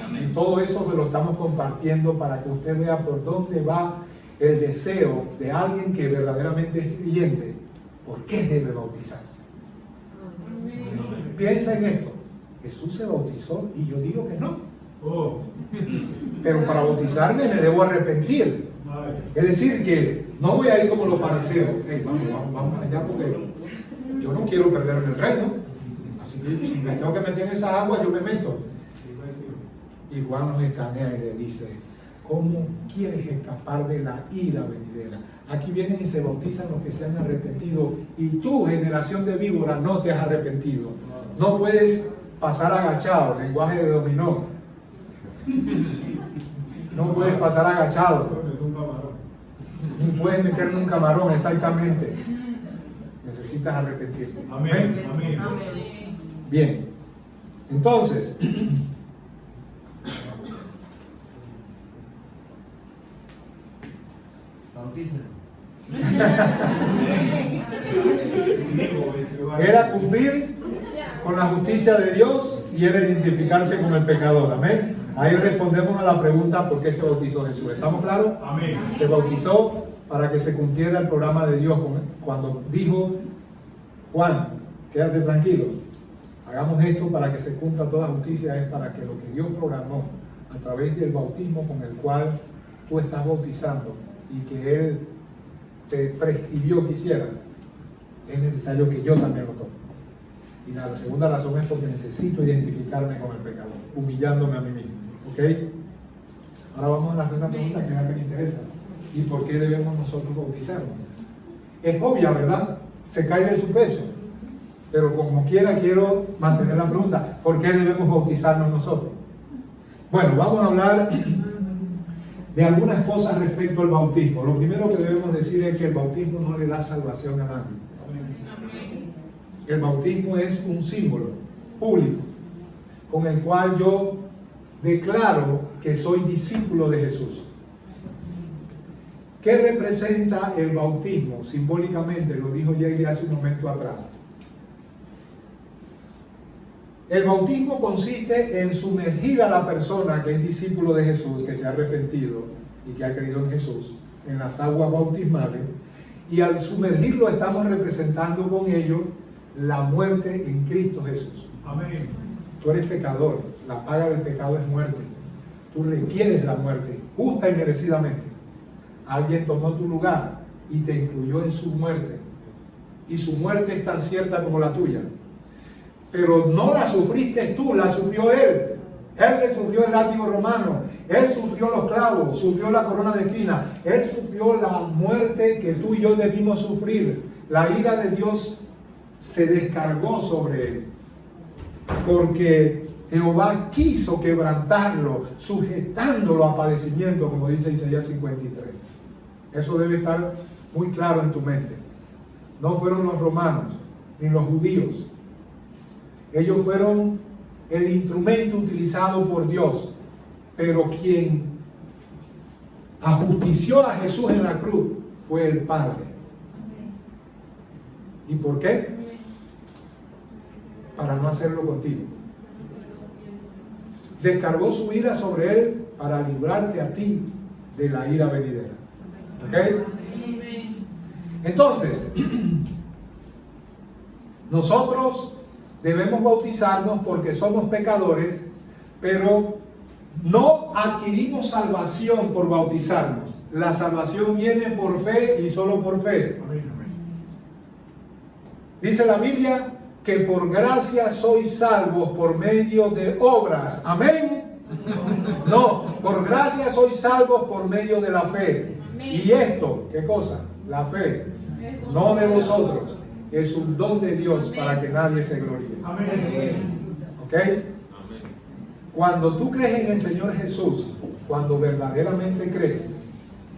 Speaker 1: Amén. Y todo eso se lo estamos compartiendo para que usted vea por dónde va el deseo de alguien que verdaderamente es creyente. ¿Por qué debe bautizarse? Amén. Piensa en esto. Jesús se bautizó y yo digo que no. Pero para bautizarme me debo arrepentir. Es decir, que no voy a ir como los fariseos. Hey, vamos allá porque yo no quiero perderme el reino. Así que si me tengo que meter en esa agua, yo me meto. Y Juan nos escanea y le dice, ¿cómo quieres escapar de la ira venidera? Aquí vienen y se bautizan los que se han arrepentido y tú, generación de víboras, no te has arrepentido. No puedes pasar agachado, lenguaje de dominó. No puedes pasar agachado. Ni puedes meterte en un camarón, exactamente. Necesitas arrepentirte.
Speaker 2: Amén. Amén.
Speaker 1: Bien. Entonces, era cumplir con la justicia de Dios y era identificarse con el pecador. Amén. Ahí respondemos a la pregunta ¿por qué se bautizó Jesús? ¿Estamos claros?
Speaker 2: Amén.
Speaker 1: Se bautizó para que se cumpliera el programa de Dios. Cuando dijo Juan, quédate tranquilo, hagamos esto para que se cumpla toda justicia, es para que lo que Dios programó a través del bautismo con el cual tú estás bautizando y que Él te prescribió que hicieras, es necesario que yo también lo tome. Y la segunda razón es porque necesito identificarme con el pecador, humillándome a mí mismo. ¿Ok? Ahora vamos a la segunda pregunta que es la que me interesa. ¿Y por qué debemos nosotros bautizarnos? Es obvia, ¿verdad? Se cae de su peso. Pero como quiera quiero mantener la pregunta. ¿Por qué debemos bautizarnos nosotros? Bueno, vamos a hablar de algunas cosas respecto al bautismo. Lo primero que debemos decir es que el bautismo no le da salvación a nadie. El bautismo es un símbolo público con el cual yo declaro que soy discípulo de Jesús. ¿Qué representa el bautismo? Simbólicamente, lo dijo Jerry hace un momento atrás. El bautismo consiste en sumergir a la persona que es discípulo de Jesús, que se ha arrepentido y que ha creído en Jesús, en las aguas bautismales, y al sumergirlo estamos representando con ello la muerte en Cristo Jesús.
Speaker 2: Amén.
Speaker 1: Tú eres pecador, la paga del pecado es muerte. Tú requieres la muerte, justa y merecidamente. Alguien tomó tu lugar y te incluyó en su muerte. Y su muerte es tan cierta como la tuya. Pero no la sufriste tú, la sufrió Él. Él le sufrió el látigo romano. Él sufrió los clavos, sufrió la corona de espina. Él sufrió la muerte que tú y yo debimos sufrir. La ira de Dios se descargó sobre Él. Porque Jehová quiso quebrantarlo, sujetándolo a padecimiento, como dice Isaías 53. Eso debe estar muy claro en tu mente. No fueron los romanos, ni los judíos. Ellos fueron el instrumento utilizado por Dios, pero quien ajustició a Jesús en la cruz fue el Padre. ¿Y por qué? Para no hacerlo contigo. Descargó su ira sobre él para librarte a ti de la ira venidera. ¿Ok? Entonces, nosotros debemos bautizarnos porque somos pecadores, pero no adquirimos salvación por bautizarnos. La salvación viene por fe y solo por fe. Dice la Biblia que por gracia sois salvos por medio de obras. Amén. No, por gracia sois salvos por medio de la fe. Y esto, ¿qué cosa? La fe, no de vosotros, es un don de Dios para que nadie se gloríe. ¿Ok? Cuando tú crees en el Señor Jesús, cuando verdaderamente crees,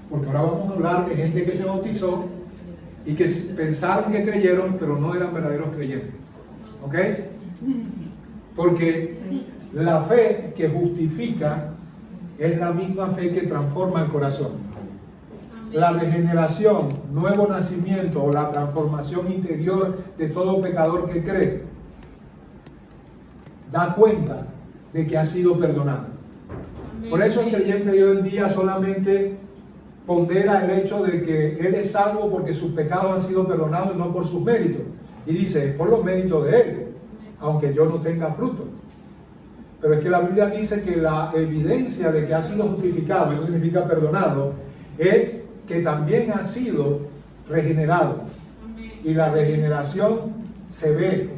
Speaker 1: porque ahora vamos a hablar de gente que se bautizó y que pensaron que creyeron, pero no eran verdaderos creyentes. ¿Ok? Porque la fe que justifica es la misma fe que transforma el corazón. La regeneración, nuevo nacimiento o la transformación interior de todo pecador que cree da cuenta de que ha sido perdonado. Por eso el creyente de hoy en día solamente pondera el hecho de que él es salvo porque sus pecados han sido perdonados y no por sus méritos. Y dice, es por los méritos de él, aunque yo no tenga fruto. Pero es que la Biblia dice que la evidencia de que ha sido justificado, eso significa perdonado, es que también has sido regenerado. Y la regeneración se ve.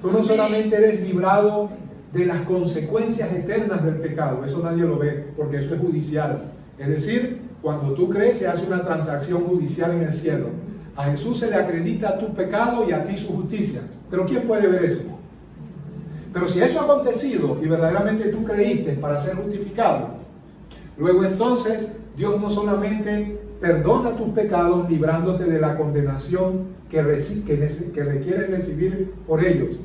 Speaker 1: Tú no solamente eres librado de las consecuencias eternas del pecado, eso nadie lo ve, porque eso es judicial. Es decir, cuando tú crees, se hace una transacción judicial en el cielo. A Jesús se le acredita tu pecado y a ti su justicia. Pero ¿quién puede ver eso? Pero si eso ha acontecido y verdaderamente tú creíste para ser justificado, luego entonces Dios no solamente perdona tus pecados librándote de la condenación que requieres recibir por ellos,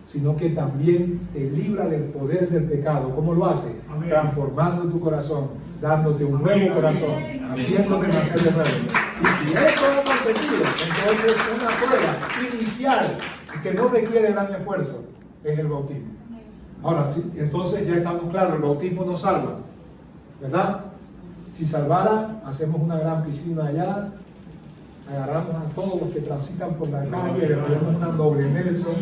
Speaker 1: sino que también te libra del poder del pecado. ¿Cómo lo hace?
Speaker 2: Amén.
Speaker 1: Transformando tu corazón, dándote un nuevo corazón, haciéndote nacer de nuevo. Y si eso ha acontecido, entonces una prueba inicial que no requiere gran esfuerzo es el bautismo. Ahora sí, entonces ya estamos claros, el bautismo nos salva, ¿verdad? Si salvara, hacemos una gran piscina allá, agarramos a todos los que transitan por la calle, le ponemos una doble Nelson,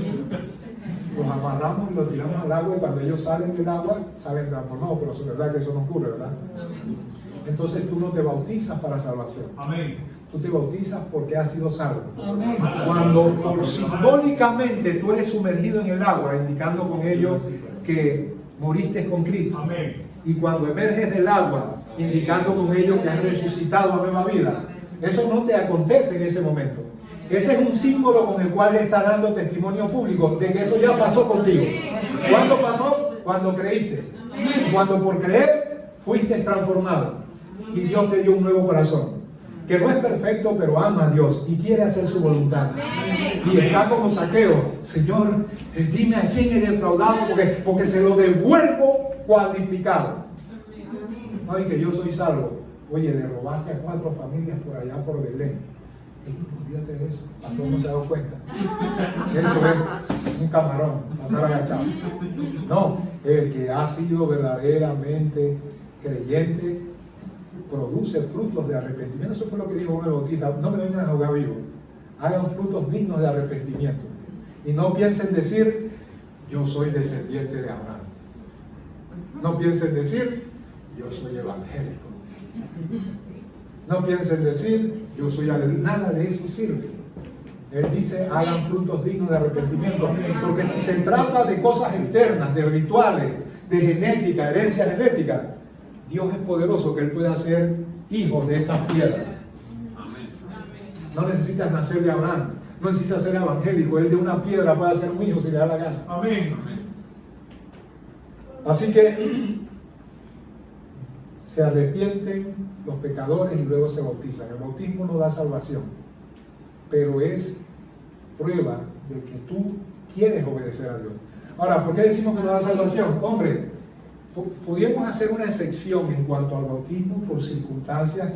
Speaker 1: los amarramos y los tiramos al agua, y cuando ellos salen del agua, salen transformados. Pero es verdad que eso no ocurre, ¿verdad? Entonces tú no te bautizas para salvación.
Speaker 2: Amén.
Speaker 1: Tú te bautizas porque has sido salvo.
Speaker 4: Amén.
Speaker 1: Cuando simbólicamente tú eres sumergido en el agua, indicando con ello que moriste con Cristo.
Speaker 2: Amén.
Speaker 1: Y cuando emerges del agua, indicando con ello que has resucitado a nueva vida, eso no te acontece en ese momento. Ese es un símbolo con el cual le estás dando testimonio público de que eso ya pasó contigo. ¿Cuándo pasó? Cuando creíste. Cuando por creer fuiste transformado y Dios te dio un nuevo corazón, que no es perfecto, pero ama a Dios y quiere hacer su voluntad. Y está como Zaqueo: Señor, dime a quién he defraudado, porque se lo devuelvo cuadriplicado. No, y que yo soy salvo. Oye, le robaste a 4 familias por allá por Belén. Olvídate de eso, pastor no se ha dado cuenta. Eso es un camarón, pasar agachado. No, el que ha sido verdaderamente creyente produce frutos de arrepentimiento. Eso fue lo que dijo Juan el Bautista: no me vengan a ahogar vivo, hagan frutos dignos de arrepentimiento. Y no piensen decir: yo soy descendiente de Abraham. No piensen decir: yo soy evangélico. No piensen decir: yo soy aleluya. Nada de eso sirve. Él dice: hagan frutos dignos de arrepentimiento. Porque si se trata de cosas externas, de rituales, de genética, herencia genética, Dios es poderoso, que Él puede hacer hijos de estas piedras. No necesitas nacer de Abraham, no necesitas ser evangélico. Él de una piedra puede hacer un hijo si le da la gana.
Speaker 2: Amén.
Speaker 1: Así que se arrepienten los pecadores y luego se bautizan. El bautismo no da salvación, pero es prueba de que tú quieres obedecer a Dios. Ahora, ¿por qué decimos que no da salvación? Hombre, pudiéramos hacer una excepción en cuanto al bautismo por circunstancias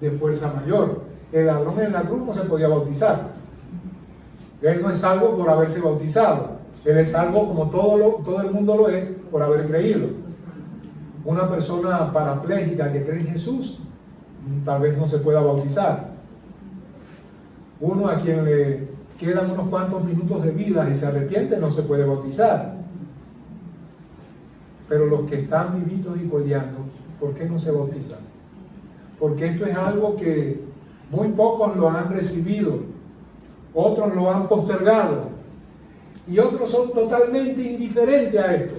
Speaker 1: de fuerza mayor. El ladrón en la cruz no se podía bautizar. Él no es salvo por haberse bautizado. Él es salvo, como todo el mundo lo es, por haber creído. Una persona parapléjica que cree en Jesús tal vez no se pueda bautizar. Uno a quien le quedan unos cuantos minutos de vida y se arrepiente no se puede bautizar. Pero los que están vivitos y coleando, ¿por qué no se bautizan? Porque esto es algo que muy pocos lo han recibido, otros lo han postergado y otros son totalmente indiferentes a esto.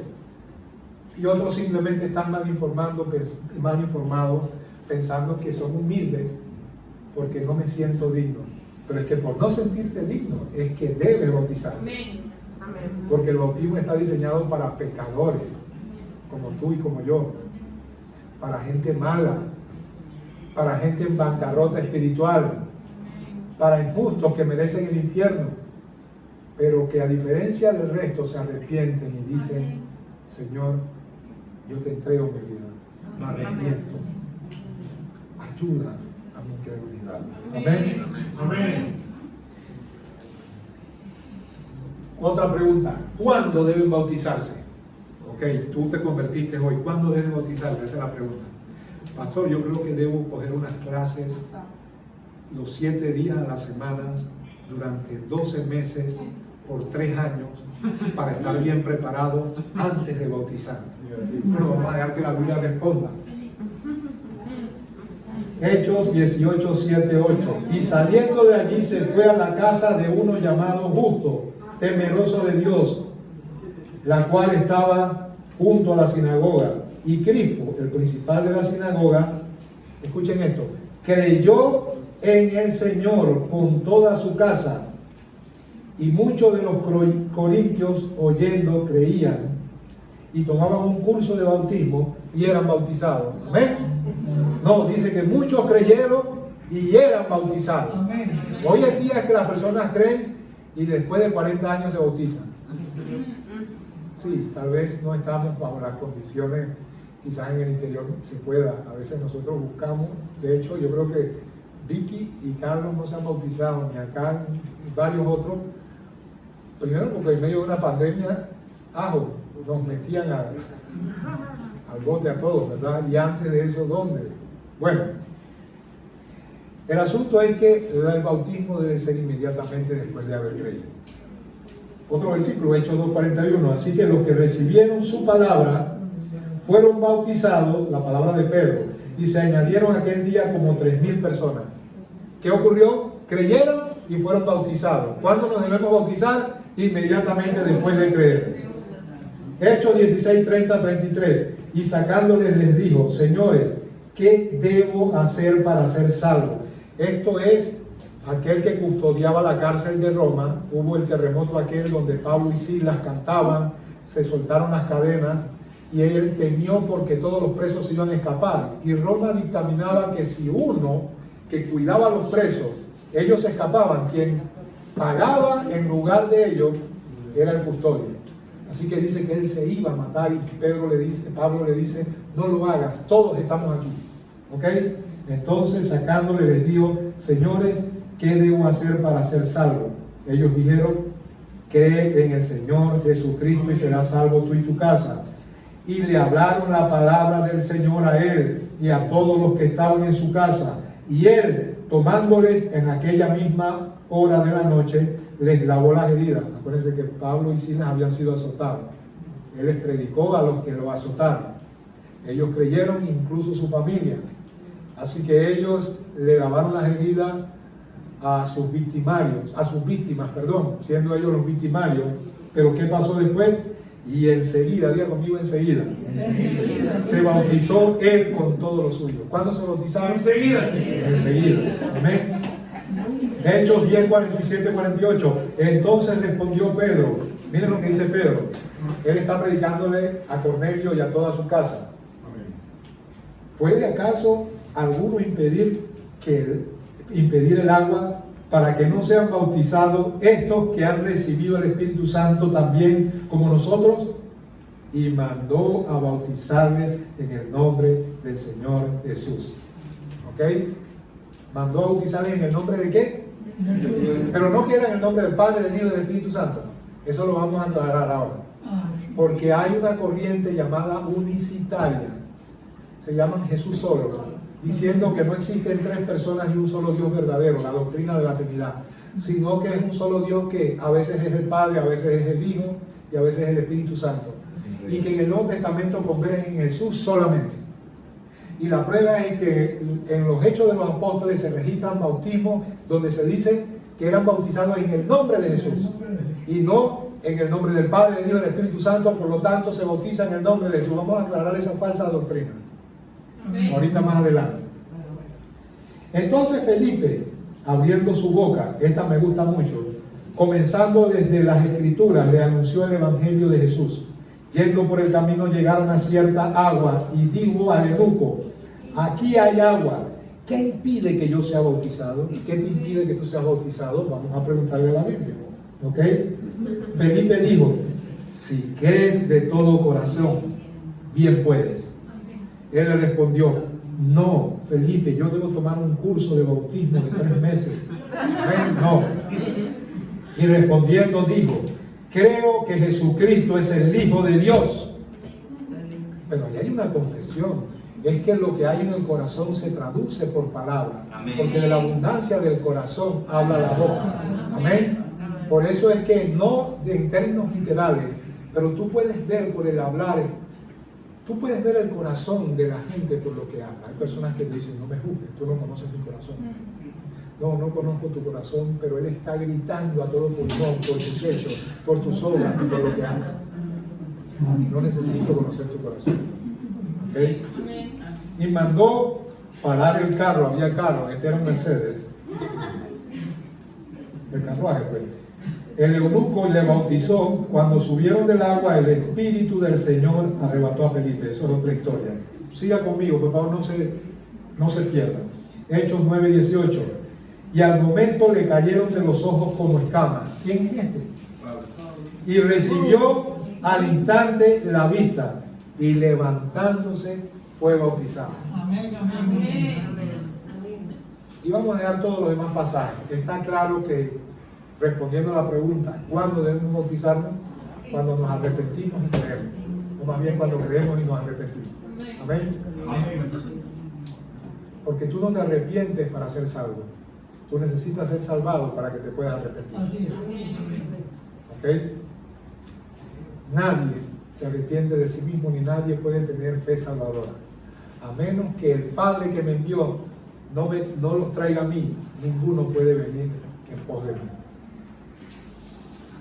Speaker 1: Y otros simplemente están mal informados pensando que son humildes porque no me siento digno. Pero es que por no sentirte digno es que debes bautizarte. Porque el bautismo está diseñado para pecadores como tú y como yo, para gente mala, para gente en bancarrota espiritual, para injustos que merecen el infierno, pero que a diferencia del resto se arrepienten y dicen: Señor, yo te entrego mi vida, me arrepiento, ayuda a mi incredulidad. Amén.
Speaker 2: Amén.
Speaker 1: Otra pregunta: ¿cuándo deben bautizarse? Ok, tú te convertiste hoy, ¿cuándo deben bautizarse? Esa es la pregunta. Pastor, yo creo que debo coger unas clases los 7 días a la semana durante 12 meses por 3 años para estar bien preparado antes de bautizarme. Bueno, vamos a dejar que la Biblia responda. Hechos 18, 7, 8. Y saliendo de allí se fue a la casa de uno llamado Justo, temeroso de Dios, la cual estaba junto a la sinagoga. Y Crispo, el principal de la sinagoga, escuchen esto, creyó en el Señor con toda su casa. Y muchos de los corintios oyendo creían y tomaban un curso de bautismo y eran bautizados. ¿Amén? No, dice que muchos creyeron y eran bautizados.
Speaker 4: Amén.
Speaker 1: Hoy en día es que las personas creen y después de 40 años se bautizan. Sí, tal vez no estamos bajo las condiciones, quizás en el interior se pueda. A veces nosotros buscamos, de hecho yo creo que Vicky y Carlos no se han bautizado, ni acá ni varios otros. Primero porque en medio de una pandemia, nos metían al bote a todos, ¿verdad? Y antes de eso, ¿dónde? Bueno, el asunto es que el bautismo debe ser inmediatamente después de haber creído. Otro versículo, Hechos 2:41. Así que los que recibieron su palabra fueron bautizados, la palabra de Pedro, y se añadieron aquel día como 3,000 personas. ¿Qué ocurrió? Creyeron y fueron bautizados. ¿Cuándo nos debemos bautizar? Inmediatamente después de creer. Hechos 16, 30, 33. Y sacándoles les dijo: señores, ¿qué debo hacer para ser salvo? Esto es aquel que custodiaba la cárcel de Roma. Hubo el terremoto aquel donde Pablo y Silas cantaban, se soltaron las cadenas y él temió porque todos los presos se iban a escapar. Y Roma dictaminaba que si uno que cuidaba a los presos, ellos se escapaban, quien pagaba en lugar de ellos era el custodio. Así que dice que él se iba a matar y Pablo le dice, no lo hagas, todos estamos aquí. ¿Ok? Entonces sacándole les dijo: señores, ¿qué debo hacer para ser salvo? Ellos dijeron: cree en el Señor Jesucristo y serás salvo tú y tu casa. Y le hablaron la palabra del Señor a él y a todos los que estaban en su casa. Y él, tomándoles en aquella misma hora de la noche, les lavó las heridas. Acuérdense que Pablo y Silas habían sido azotados. Él les predicó a los que lo azotaron. Ellos creyeron, incluso su familia. Así que ellos le lavaron las heridas a sus víctimas, siendo ellos los victimarios. Pero ¿qué pasó después? Y enseguida, diga conmigo, enseguida, se bautizó él con todo lo suyo. ¿Cuándo se bautizaron? Enseguida. Amén. Hechos 10, 47, 48. Entonces respondió Pedro. Miren lo que dice Pedro. Él está predicándole a Cornelio y a toda su casa. ¿Puede acaso alguno impedir el agua para que no sean bautizados estos que han recibido el Espíritu Santo también como nosotros? Y mandó a bautizarles en el nombre del Señor Jesús. ¿Ok? Mandó a bautizarles en el nombre de ¿qué? Pero no que era en el nombre del Padre, del Hijo y del Espíritu Santo. Eso lo vamos a aclarar ahora. Porque hay una corriente llamada unicitaria. Se llaman Jesús solo, diciendo que no existen tres personas y un solo Dios verdadero, la doctrina de la Trinidad, sino que es un solo Dios que a veces es el Padre, a veces es el Hijo y a veces es el Espíritu Santo. Y que en el Nuevo Testamento convergen en Jesús solamente. Y la prueba es que en los Hechos de los Apóstoles se registran bautismos donde se dice que eran bautizados en el nombre de Jesús y no en el nombre del Padre, del Hijo y del Espíritu Santo. Por lo tanto se bautiza en el nombre de Jesús. Vamos a aclarar esa falsa doctrina ahorita más adelante. Entonces Felipe, abriendo su boca, esta me gusta mucho, comenzando desde las Escrituras, le anunció el Evangelio de Jesús. Yendo por el camino llegaron a cierta agua y dijo al eunuco: aquí hay agua, ¿qué impide que yo sea bautizado? ¿Qué te impide que tú seas bautizado? Vamos a preguntarle a la Biblia. ¿Ok? Felipe dijo: si crees de todo corazón, bien puedes. Él le respondió: no, Felipe, yo debo tomar un curso de bautismo de 3 meses. ¿Ven? No. Y respondiendo dijo: creo que Jesucristo es el Hijo de Dios. Pero ahí hay una confesión. Es que lo que hay en el corazón se traduce por palabras. Porque de la abundancia del corazón habla la boca. Amén. Por eso es que no en términos literales, pero tú puedes ver por el hablar Tú puedes ver el corazón de la gente por lo que habla. Hay personas que dicen, no me juzgues, tú no conoces mi corazón. No, no conozco tu corazón, pero Él está gritando a todo pulmón por tus hechos, por tus obras y por lo que hablas. No necesito conocer tu corazón. ¿Okay? Y mandó parar el carro, había carro, este era un Mercedes. El carruaje, pues. El eunuco le bautizó. Cuando subieron del agua, el Espíritu del Señor arrebató a Felipe. Eso es otra historia. Siga conmigo, por favor, no se pierdan. Hechos 9:18. Y al momento le cayeron de los ojos como escamas. ¿Quién es este? Y recibió al instante la vista, y levantándose fue bautizado.
Speaker 4: Amén, amén.
Speaker 1: Y vamos a dejar todos los demás pasajes. Está claro que, respondiendo a la pregunta, ¿cuándo debemos bautizarnos? Cuando nos arrepentimos y creemos. O más bien cuando creemos y nos arrepentimos. Amén. Porque tú no te arrepientes para ser salvo. Tú necesitas ser salvado para que te puedas arrepentir.
Speaker 4: Así es.
Speaker 1: ¿Ok? Nadie se arrepiente de sí mismo, ni nadie puede tener fe salvadora. A menos que el Padre que me envió no los traiga a mí, ninguno puede venir en pos de mí.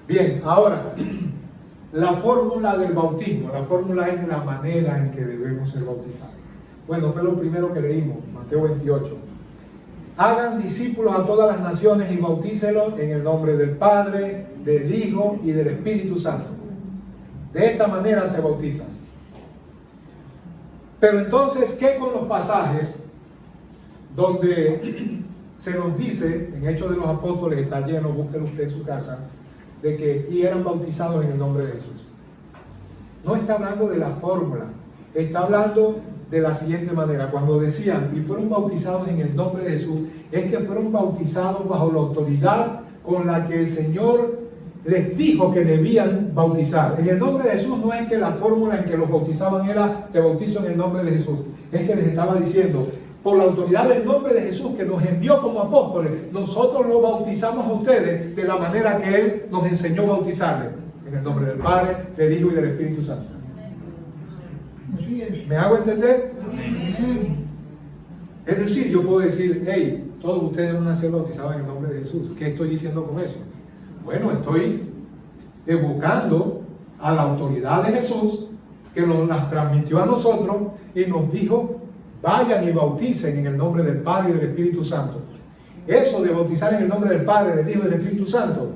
Speaker 1: Bien, ahora, la fórmula del bautismo. La fórmula es la manera en que debemos ser bautizados. Bueno, fue lo primero que leímos, Mateo 28. Hagan discípulos a todas las naciones y bautícelos en el nombre del Padre, del Hijo y del Espíritu Santo. De esta manera se bautizan. Pero entonces, ¿qué con los pasajes donde se nos dice, en Hechos de los Apóstoles, está lleno, búsquelo usted en su casa, de que y eran bautizados en el nombre de Jesús? No está hablando de la fórmula, está hablando de la siguiente manera. Cuando decían y fueron bautizados en el nombre de Jesús, es que fueron bautizados bajo la autoridad con la que el Señor les dijo que debían bautizar. En el nombre de Jesús no es que la fórmula en que los bautizaban era te bautizo en el nombre de Jesús, es que les estaba diciendo, por la autoridad del nombre de Jesús que nos envió como apóstoles, nosotros los bautizamos a ustedes de la manera que Él nos enseñó a bautizarles, en el nombre del Padre, del Hijo y del Espíritu Santo.
Speaker 4: Así es.
Speaker 1: ¿Me hago entender?
Speaker 4: Amén.
Speaker 1: Es decir, yo puedo decir, hey, todos ustedes van a ser bautizados en el nombre de Jesús. ¿Qué estoy diciendo con eso? Bueno, estoy evocando a la autoridad de Jesús que nos las transmitió a nosotros y nos dijo, vayan y bauticen en el nombre del Padre y del Espíritu Santo. Eso de bautizar en el nombre del Padre, del Hijo y del Espíritu Santo,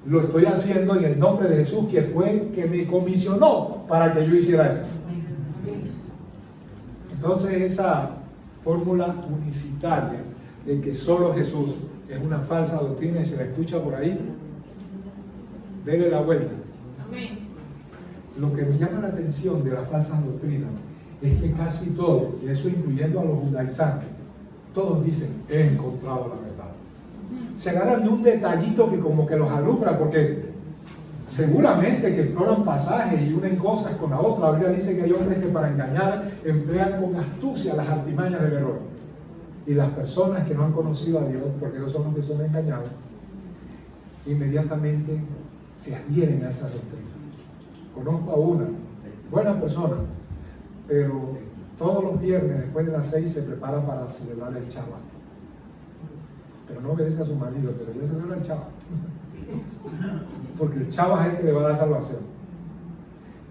Speaker 1: lo estoy haciendo en el nombre de Jesús, que fue el que me comisionó para que yo hiciera eso. Entonces esa fórmula unicitaria de que solo Jesús es una falsa doctrina y se la escucha por ahí, dele la vuelta.
Speaker 3: Amén.
Speaker 1: Lo que me llama la atención de las falsas doctrinas es que casi todos, y eso incluyendo a los judaizantes, todos dicen, he encontrado la verdad. Se agarran de un detallito que como que los alumbra, porque seguramente que exploran pasajes y unen cosas con la otra. La Biblia dice que hay hombres que para engañar emplean con astucia las artimañas del error. Y las personas que no han conocido a Dios, porque ellos son los que son engañados, inmediatamente se adhieren a esa doctrina. Conozco a una buena persona, pero todos los viernes después de las 6 se prepara para celebrar el Shabbat. Pero no obedece a su marido, pero ella celebra el Shabbat. Porque el Shabbat es el que le va a dar salvación.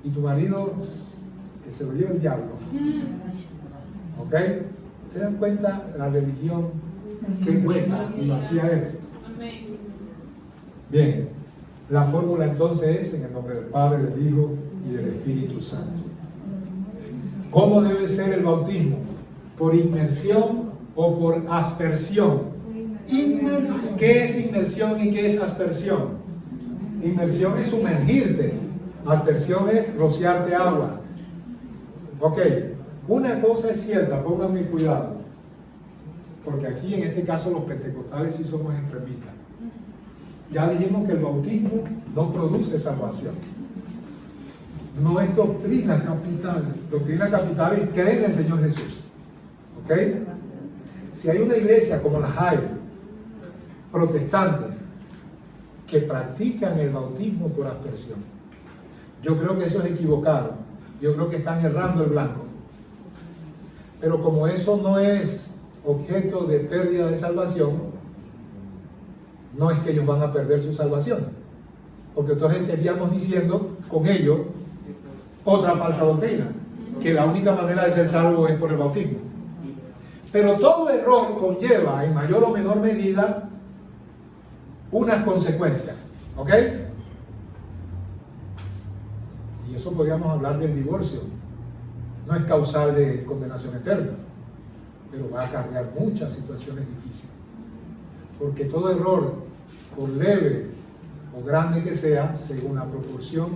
Speaker 1: Y tu marido, que se lo lleva el diablo. ¿Ok? ¿Se dan cuenta la religión? Qué buena y vacía es.
Speaker 3: Amén.
Speaker 1: Bien, la fórmula entonces es en el nombre del Padre, del Hijo y del Espíritu Santo. ¿Cómo debe ser el bautismo? ¿Por inmersión o por aspersión? ¿Qué es inmersión y qué es aspersión? Inmersión es sumergirte, aspersión es rociarte agua. Ok, una cosa es cierta, pónganme cuidado, porque aquí en este caso los pentecostales sí somos extremistas. Ya dijimos que el bautismo no produce salvación. No es doctrina capital. Doctrina capital es creer en el Señor Jesús. ¿Ok? Si hay una iglesia como las hay, protestantes, que practican el bautismo por aspersión, yo creo que eso es equivocado. Yo creo que están errando el blanco. Pero como eso no es objeto de pérdida de salvación, no es que ellos van a perder su salvación. Porque entonces estaríamos diciendo con ello otra falsa doctrina, que la única manera de ser salvo es por el bautismo. Pero todo error conlleva en mayor o menor medida unas consecuencias, ¿ok? Y eso podríamos hablar del divorcio. No es causal de condenación eterna, pero va a acarrear muchas situaciones difíciles. Porque todo error, por leve o grande que sea, según la proporción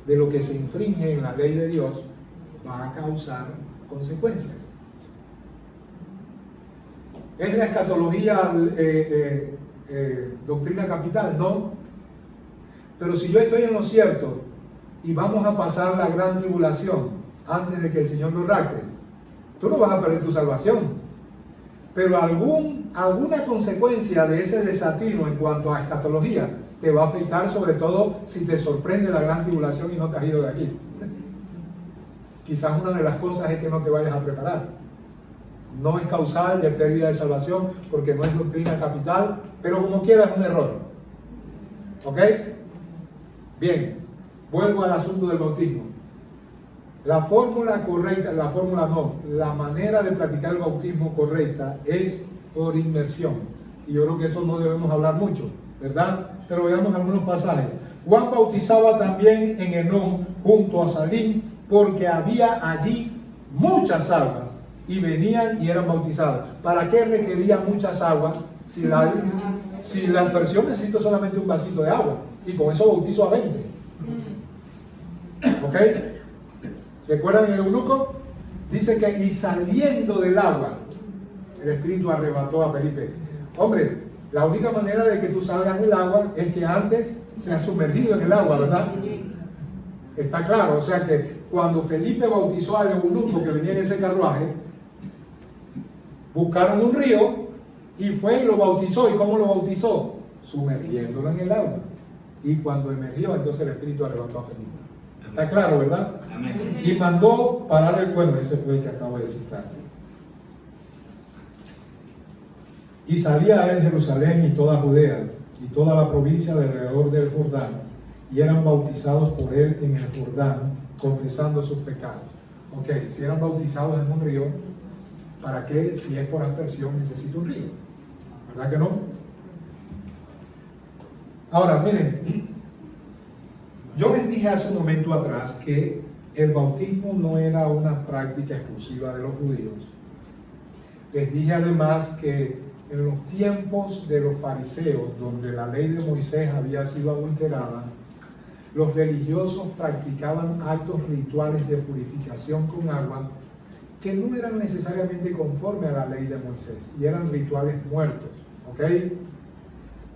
Speaker 1: de lo que se infringe en la ley de Dios, va a causar consecuencias. ¿Es la escatología doctrina capital? No. Pero si yo estoy en lo cierto y vamos a pasar la gran tribulación antes de que el Señor nos rapte, tú no vas a perder tu salvación. Pero alguna consecuencia de ese desatino en cuanto a escatología te va a afectar, sobre todo si te sorprende la gran tribulación y no te has ido de aquí. Quizás una de las cosas es que no te vayas a preparar. No es causal de pérdida de salvación porque no es doctrina capital, pero como quiera es un error. ¿Ok? Bien, vuelvo al asunto del bautismo. La fórmula correcta, la manera de practicar el bautismo correcta es por inmersión. Y yo creo que eso no debemos hablar mucho, ¿verdad? Pero veamos algunos pasajes. Juan bautizaba también en Enón junto a Salim, porque había allí muchas aguas y venían y eran bautizados. ¿Para qué requería muchas aguas si la aspersión necesita solamente un vasito de agua? Y con eso bautizo a 20. ¿Ok? ¿Recuerdan el eunuco? Dice que y saliendo del agua, el Espíritu arrebató a Felipe. Hombre, la única manera de que tú salgas del agua es que antes seas sumergido en el agua, ¿verdad? Está claro, o sea que cuando Felipe bautizó al eunuco que venía en ese carruaje, buscaron un río y fue y lo bautizó. ¿Y cómo lo bautizó? Sumergiéndolo en el agua. Y cuando emergió, entonces el Espíritu arrebató a Felipe. Está claro, ¿verdad?
Speaker 2: Amén.
Speaker 1: Y mandó parar el bueno, ese fue el que acabo de citar. Y salía a él Jerusalén y toda Judea y toda la provincia de alrededor del Jordán, y eran bautizados por él en el Jordán, confesando sus pecados. Ok, si eran bautizados en un río, ¿para qué? Si es por aspersión necesita un río, ¿verdad que no? Ahora, miren, yo les dije hace un momento atrás que el bautismo no era una práctica exclusiva de los judíos. Les dije además que en los tiempos de los fariseos, donde la ley de Moisés había sido adulterada, los religiosos practicaban actos rituales de purificación con agua que no eran necesariamente conforme a la ley de Moisés, y eran rituales muertos, ¿ok?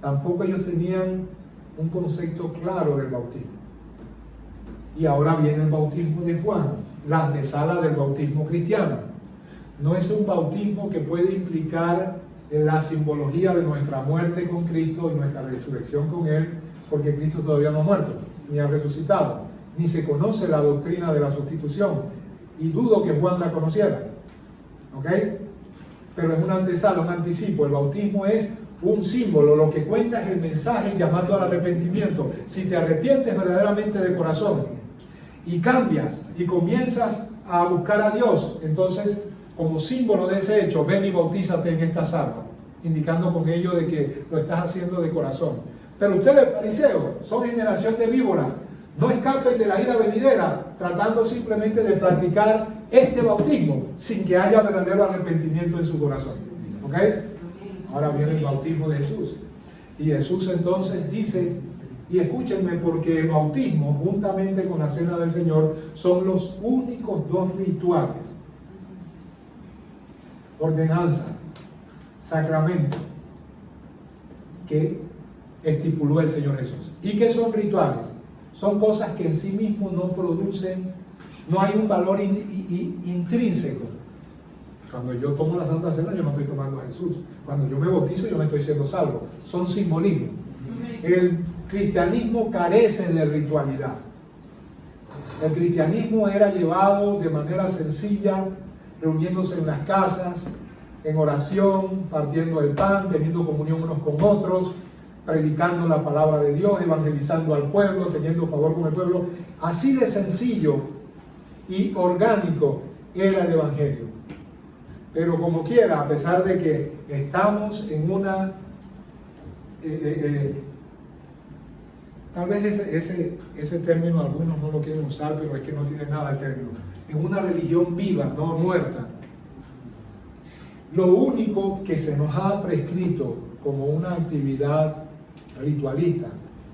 Speaker 1: Tampoco ellos tenían un concepto claro del bautismo. Y ahora viene el bautismo de Juan, la antesala del bautismo cristiano. No es un bautismo que puede implicar la simbología de nuestra muerte con Cristo y nuestra resurrección con Él, porque Cristo todavía no ha muerto, ni ha resucitado, ni se conoce la doctrina de la sustitución, y dudo que Juan la conociera, ¿ok? Pero es una antesala, un anticipo. El bautismo es un símbolo, lo que cuenta es el mensaje llamando al arrepentimiento. Si te arrepientes verdaderamente de corazón y cambias y comienzas a buscar a Dios, entonces como símbolo de ese hecho, ven y bautízate en estas aguas, indicando con ello de que lo estás haciendo de corazón. Pero ustedes, fariseos, son generación de víboras. No escapen de la ira venidera, tratando simplemente de practicar este bautismo sin que haya verdadero arrepentimiento en su corazón. ¿Ok? Ahora viene el bautismo de Jesús. Y Jesús entonces dice, y escúchenme, porque el bautismo, juntamente con la cena del Señor, son los únicos dos rituales, ordenanza, sacramento, que estipuló el Señor Jesús. ¿Y qué son rituales? Son cosas que en sí mismos no producen, no hay un valor intrínseco. Cuando yo tomo la Santa Cena, yo no estoy tomando a Jesús. Cuando yo me bautizo, yo me estoy siendo salvo. Son simbolismo. El cristianismo carece de ritualidad. El cristianismo era llevado de manera sencilla, reuniéndose en las casas, en oración, partiendo el pan, teniendo comunión unos con otros, predicando la palabra de Dios, evangelizando al pueblo, teniendo favor con el pueblo. Así de sencillo y orgánico era el evangelio. Pero como quiera, a pesar de que estamos en una... tal vez ese término algunos no lo quieren usar, pero es que no tiene nada el término. En una religión viva, no muerta. Lo único que se nos ha prescrito como una actividad ritualista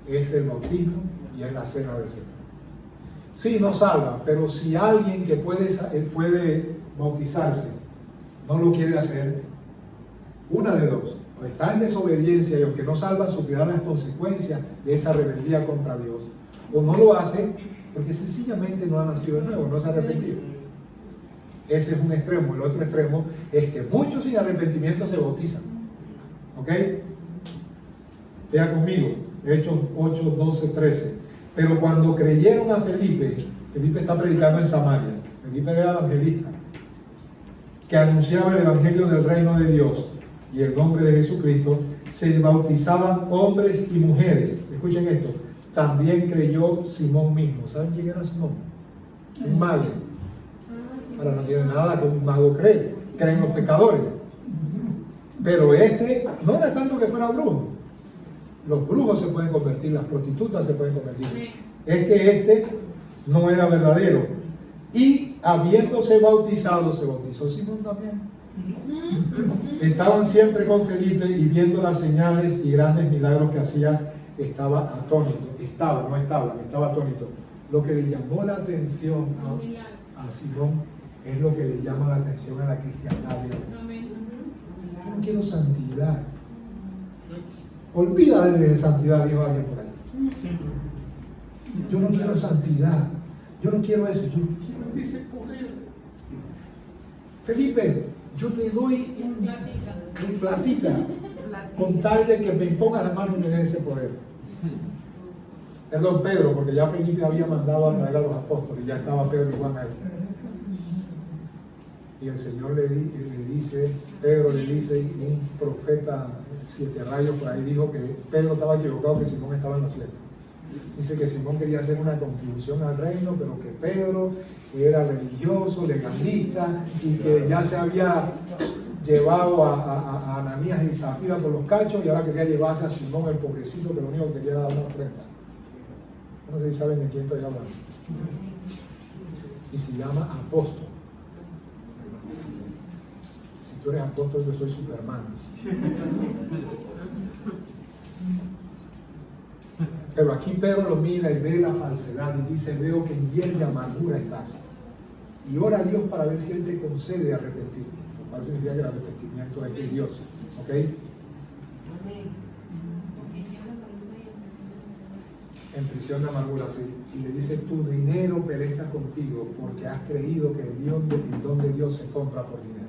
Speaker 1: es el bautismo y es la cena del Señor. Sí, nos salva, pero si alguien que puede bautizarse no lo quiere hacer, una de dos: o está en desobediencia y aunque no salva sufrirá las consecuencias de esa rebeldía contra Dios, o no lo hace porque sencillamente no ha nacido de nuevo, no se ha arrepentido. Ese es un extremo. El otro extremo es que muchos sin arrepentimiento se bautizan. ¿Ok? Vea conmigo, Hechos 8, 12, 13. Pero cuando creyeron a Felipe está predicando en Samaria, Felipe era evangelista, que anunciaba el evangelio del reino de Dios y el nombre de Jesucristo, se bautizaban hombres y mujeres. Escuchen esto, también creyó Simón mismo. ¿Saben quién era Simón? Un mago. Ahora no tiene nada que un mago cree, creen los pecadores. Pero este no era tanto que fuera brujo. Los brujos se pueden convertir, las prostitutas se pueden convertir. Es que este no era verdadero. Y habiéndose bautizado, se bautizó Simón también. Estaban siempre con Felipe y viendo las señales y grandes milagros que hacía, estaba atónito. Estaba atónito. Lo que le llamó la atención a Simón es lo que le llama la atención a la cristiandad de hoy. Yo no quiero santidad. Olvídate de santidad, dijo alguien por ahí. Yo no quiero santidad. Yo no quiero eso. Yo quiero ese poder. Felipe, yo te doy un platita con tal de que me pongas la mano y me des ese poder. Perdón, Pedro, porque ya Felipe había mandado a traer a los apóstoles, ya estaba Pedro y Juan ahí. Y el Señor le dice, Pedro le dice, un profeta 7 rayos por ahí dijo que Pedro estaba equivocado, que Simón estaba en lo cierto. Dice que Simón quería hacer una contribución al reino, pero que Pedro era religioso, legalista, y que ya se había llevado a Ananías y Zafira por los cachos, y ahora quería llevarse a Simón, el pobrecito, que lo único que quería era dar una ofrenda. No sé si saben de quién estoy hablando. Y se llama apóstol. Si tú eres apóstol, yo soy Superman. Pero aquí Pedro lo mira y ve la falsedad y dice: veo que en hiel de amargura estás. Y ora a Dios para ver si Él te concede arrepentirte. Lo cual significa que el arrepentimiento es de Dios. ¿Ok? En prisión de amargura, sí. Y le dice: tu dinero perezca contigo porque has creído que el don de Dios se compra por dinero.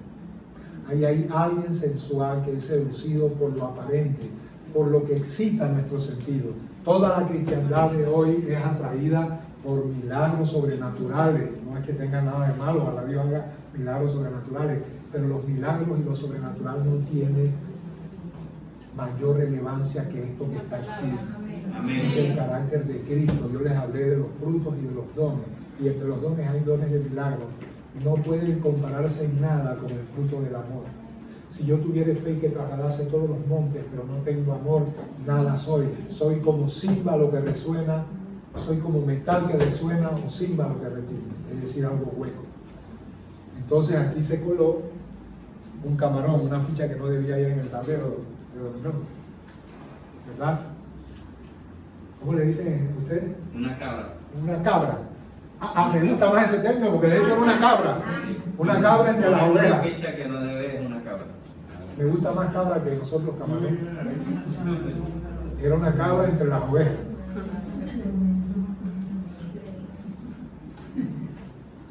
Speaker 1: Ahí hay alguien sensual que es seducido por lo aparente, por lo que excita nuestro sentido. Toda la cristiandad de hoy es atraída por milagros sobrenaturales. No es que tenga nada de malo, ojalá Dios haga milagros sobrenaturales, pero los milagros y lo sobrenatural no tienen mayor relevancia que esto que está aquí. Que el carácter de Cristo. Yo les hablé de los frutos y de los dones, y entre los dones hay dones de milagro. No pueden compararse en nada con el fruto del amor. Si yo tuviera fe que trasladase todos los montes, pero no tengo amor, nada soy. Soy como címbalo que resuena, soy como metal que resuena o címbalo que retiene, es decir, algo hueco. Entonces aquí se coló un camarón, una ficha que no debía ir en el tablero de dominó, ¿verdad? ¿Cómo le dicen ustedes?
Speaker 2: Una cabra.
Speaker 1: Una cabra. Me gusta más ese término porque de hecho era una cabra. Una cabra entre las
Speaker 2: Una
Speaker 1: ovejas.
Speaker 2: ficha que no debe es una cabra.
Speaker 1: Me gusta más cabra que nosotros camarones. Era una cabra entre las ovejas.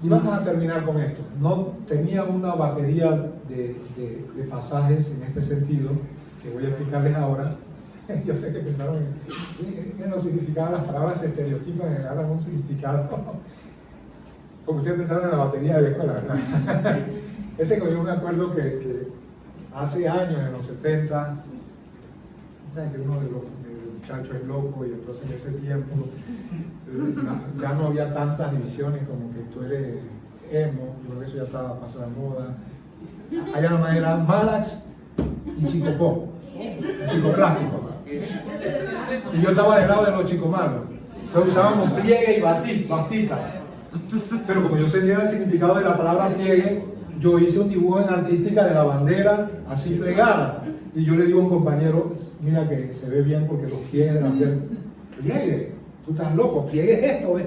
Speaker 1: Y vamos a terminar con esto. No tenía una batería de pasajes en este sentido que voy a explicarles ahora. Yo sé que pensaron en los significados, las palabras estereotipas que agarran un significado Porque ustedes pensaron en la batería de la escuela, ¿verdad? Ese que yo me acuerdo que hace años, en los 70, ¿saben que uno de los muchachos es loco? Y entonces en ese tiempo ya no había tantas divisiones como que tú eres emo, yo creo que eso ya estaba pasado de moda. Allá nomás era Malax y Chico Pop, Chico Plástico. Y yo estaba del lado de los chicos malos. Entonces usábamos pliegue y bastita. Pero como yo sabía el significado de la palabra pliegue, yo hice un dibujo en artística de la bandera así plegada. Y yo le digo a un compañero, mira que se ve bien porque los pliegues de la bandera. Pliegue, tú estás loco, pliegue es esto, ¿ves?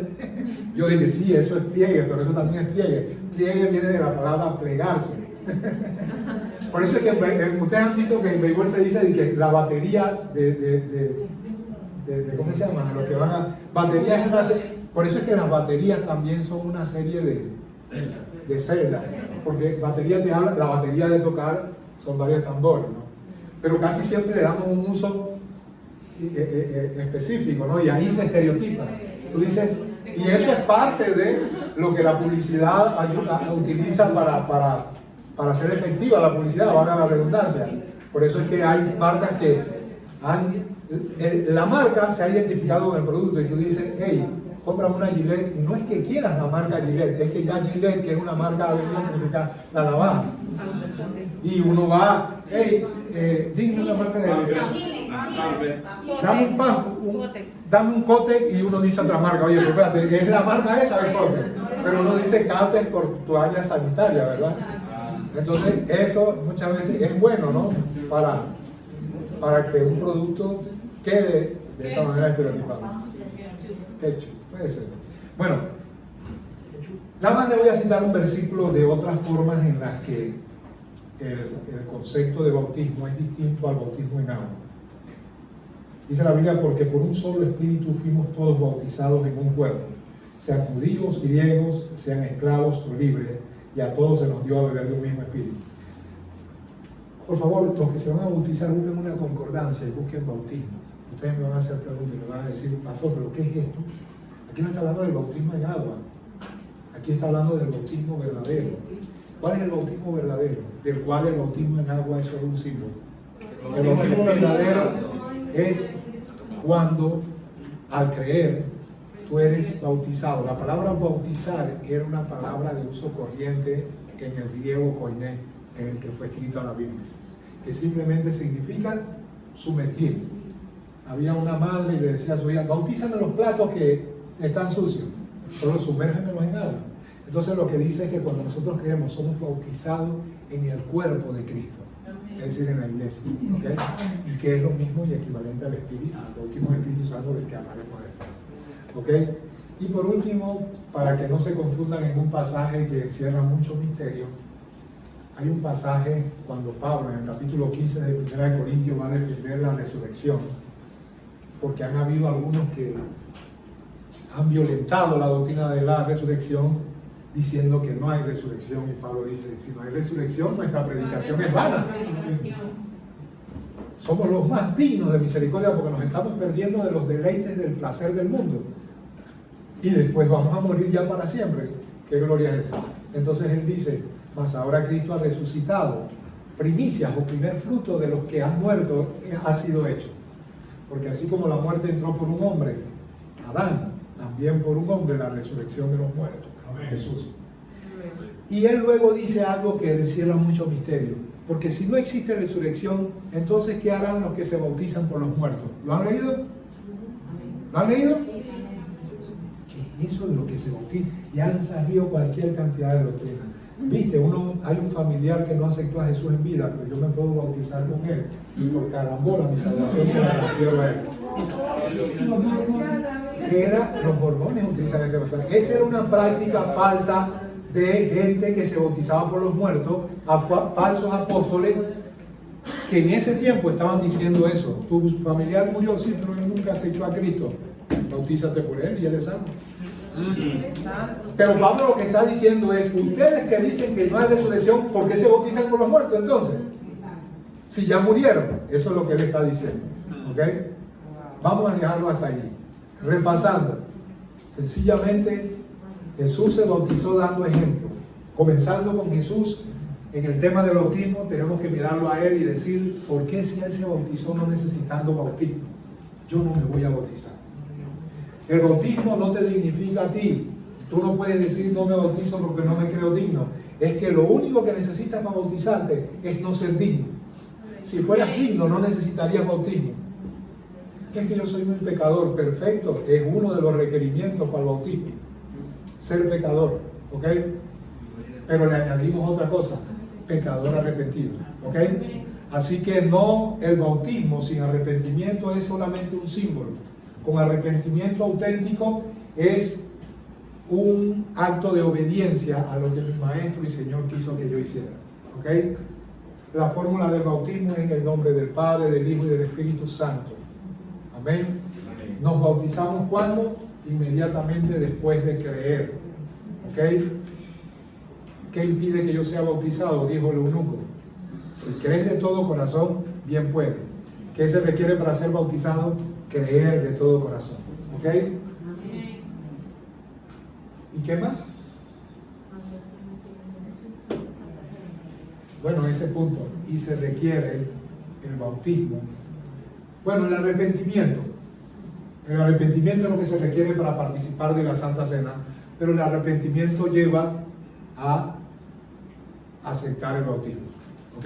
Speaker 1: Yo dije, sí, eso es pliegue, pero eso también es pliegue. Pliegue viene de la palabra plegarse. Por eso es que ustedes han visto que en béisbol se dice que la batería de ¿cómo se llama? Los que van a... Batería es una serie, por eso es que las baterías también son una serie de celdas, porque batería te habla, la batería de tocar son varios tambores, ¿no? Pero casi siempre le damos un uso específico, ¿no? Y ahí se estereotipa. Tú dices, y eso es parte de lo que la publicidad utiliza para hacer efectiva la publicidad, valga la redundancia. Por eso es que hay marcas que la marca se ha identificado con el producto y tú dices, hey, cómprame una Gillette, y no es que quieras la marca Gillette, es que ya Gillette, que es una marca, significa la navaja. Y uno va, hey, dime una marca de... Dame un cote y uno dice otra marca. Oye, pero espérate, es la marca esa del cote. Pero uno dice Cate por toalla sanitaria, ¿verdad? Entonces, eso muchas veces es bueno, ¿no? Para que un producto quede de esa manera estereotipado. Ketchup, puede ser. Bueno, nada más le voy a citar un versículo de otras formas en las que el concepto de bautismo es distinto al bautismo en agua. Dice la Biblia, porque por un solo espíritu fuimos todos bautizados en un cuerpo, sean judíos, griegos, sean esclavos o libres, y a todos se nos dio a beber de un mismo espíritu. Por favor, los que se van a bautizar, busquen una concordancia y busquen bautismo. Ustedes me van a hacer preguntas y me van a decir, pastor, ¿pero qué es esto? Aquí no está hablando del bautismo en agua, aquí está hablando del bautismo verdadero. ¿Cuál es el bautismo verdadero? Del cual el bautismo en agua es solo un símbolo. El bautismo verdadero es cuando al creer tú eres bautizado. La palabra bautizar era una palabra de uso corriente en el griego koiné, en el que fue escrita la Biblia, que simplemente significa sumergir. Había una madre y le decía a su hija, bautízame los platos que están sucios, solo sumérgemelos en agua. Entonces lo que dice es que cuando nosotros creemos somos bautizados en el cuerpo de Cristo, es decir, en la iglesia, ¿okay? Y que es lo mismo y equivalente al bautismo del Espíritu Santo del que hablaremos después, ¿okay? Y por último, para que no se confundan en un pasaje que encierra mucho misterio, hay un pasaje cuando Pablo en el capítulo 15 de 1 Corintios va a defender la resurrección, porque han habido algunos que han violentado la doctrina de la resurrección diciendo que no hay resurrección, y Pablo dice, si no hay resurrección, nuestra predicación es vana. Somos los más dignos de misericordia porque nos estamos perdiendo de los deleites del placer del mundo. Y después vamos a morir ya para siempre. ¿Qué gloria es esa? Entonces él dice, mas ahora Cristo ha resucitado. Primicias o primer fruto de los que han muerto ha sido hecho. Porque así como la muerte entró por un hombre, Adán, también por un hombre la resurrección de los muertos. Jesús. Y él luego dice algo que encierra mucho misterio, porque si no existe resurrección, entonces ¿qué harán los que se bautizan por los muertos? ¿Lo han leído? ¿Lo han leído? ¿Qué es eso de lo que se bautiza? Y han salido cualquier cantidad de doctrina. Viste, hay un familiar que no aceptó a Jesús en vida, pero yo me puedo bautizar con él, y por carambola mi salvación se la confiero a él. Que era, los mormones utilizan ese pasaje. Esa era una práctica falsa de gente que se bautizaba por los muertos, a falsos apóstoles que en ese tiempo estaban diciendo eso. Tu familiar murió, sí, pero él nunca aceptó a Cristo. Bautízate por él y él es salvo. Pero Pablo lo que está diciendo es, ustedes que dicen que no hay resurrección, ¿por qué se bautizan por los muertos entonces? Si ya murieron. Eso es lo que él está diciendo. ¿Ok? Vamos a dejarlo hasta allí. Repasando, sencillamente Jesús se bautizó dando ejemplo. Comenzando con Jesús, en el tema del bautismo, tenemos que mirarlo a Él y decir, ¿por qué si Él se bautizó no necesitando bautismo? Yo no me voy a bautizar. El bautismo no te dignifica a ti. Tú no puedes decir, no me bautizo porque no me creo digno. Es que lo único que necesitas para bautizarte es no ser digno. Si fueras digno, no necesitarías bautismo. Es que yo soy muy pecador, perfecto, es uno de los requerimientos para el bautismo, ser pecador, ¿ok? Pero le añadimos otra cosa, pecador arrepentido, ¿ok? Así que no, el bautismo sin arrepentimiento es solamente un símbolo. Con arrepentimiento auténtico es un acto de obediencia a lo que mi Maestro y Señor quiso que yo hiciera, ¿ok? La fórmula del bautismo es en el nombre del Padre, del Hijo y del Espíritu Santo. Amén. Nos bautizamos ¿cuándo? Inmediatamente después de creer. ¿Ok? ¿Qué impide que yo sea bautizado? Dijo el eunuco. Si crees de todo corazón, bien puedes. ¿Qué se requiere para ser bautizado? Creer de todo corazón. ¿Ok? ¿Y qué más? Bueno, ese punto. Y se requiere el bautismo. Bueno, el arrepentimiento. El arrepentimiento es lo que se requiere para participar de la Santa Cena, pero el arrepentimiento lleva a aceptar el bautismo. ¿Ok?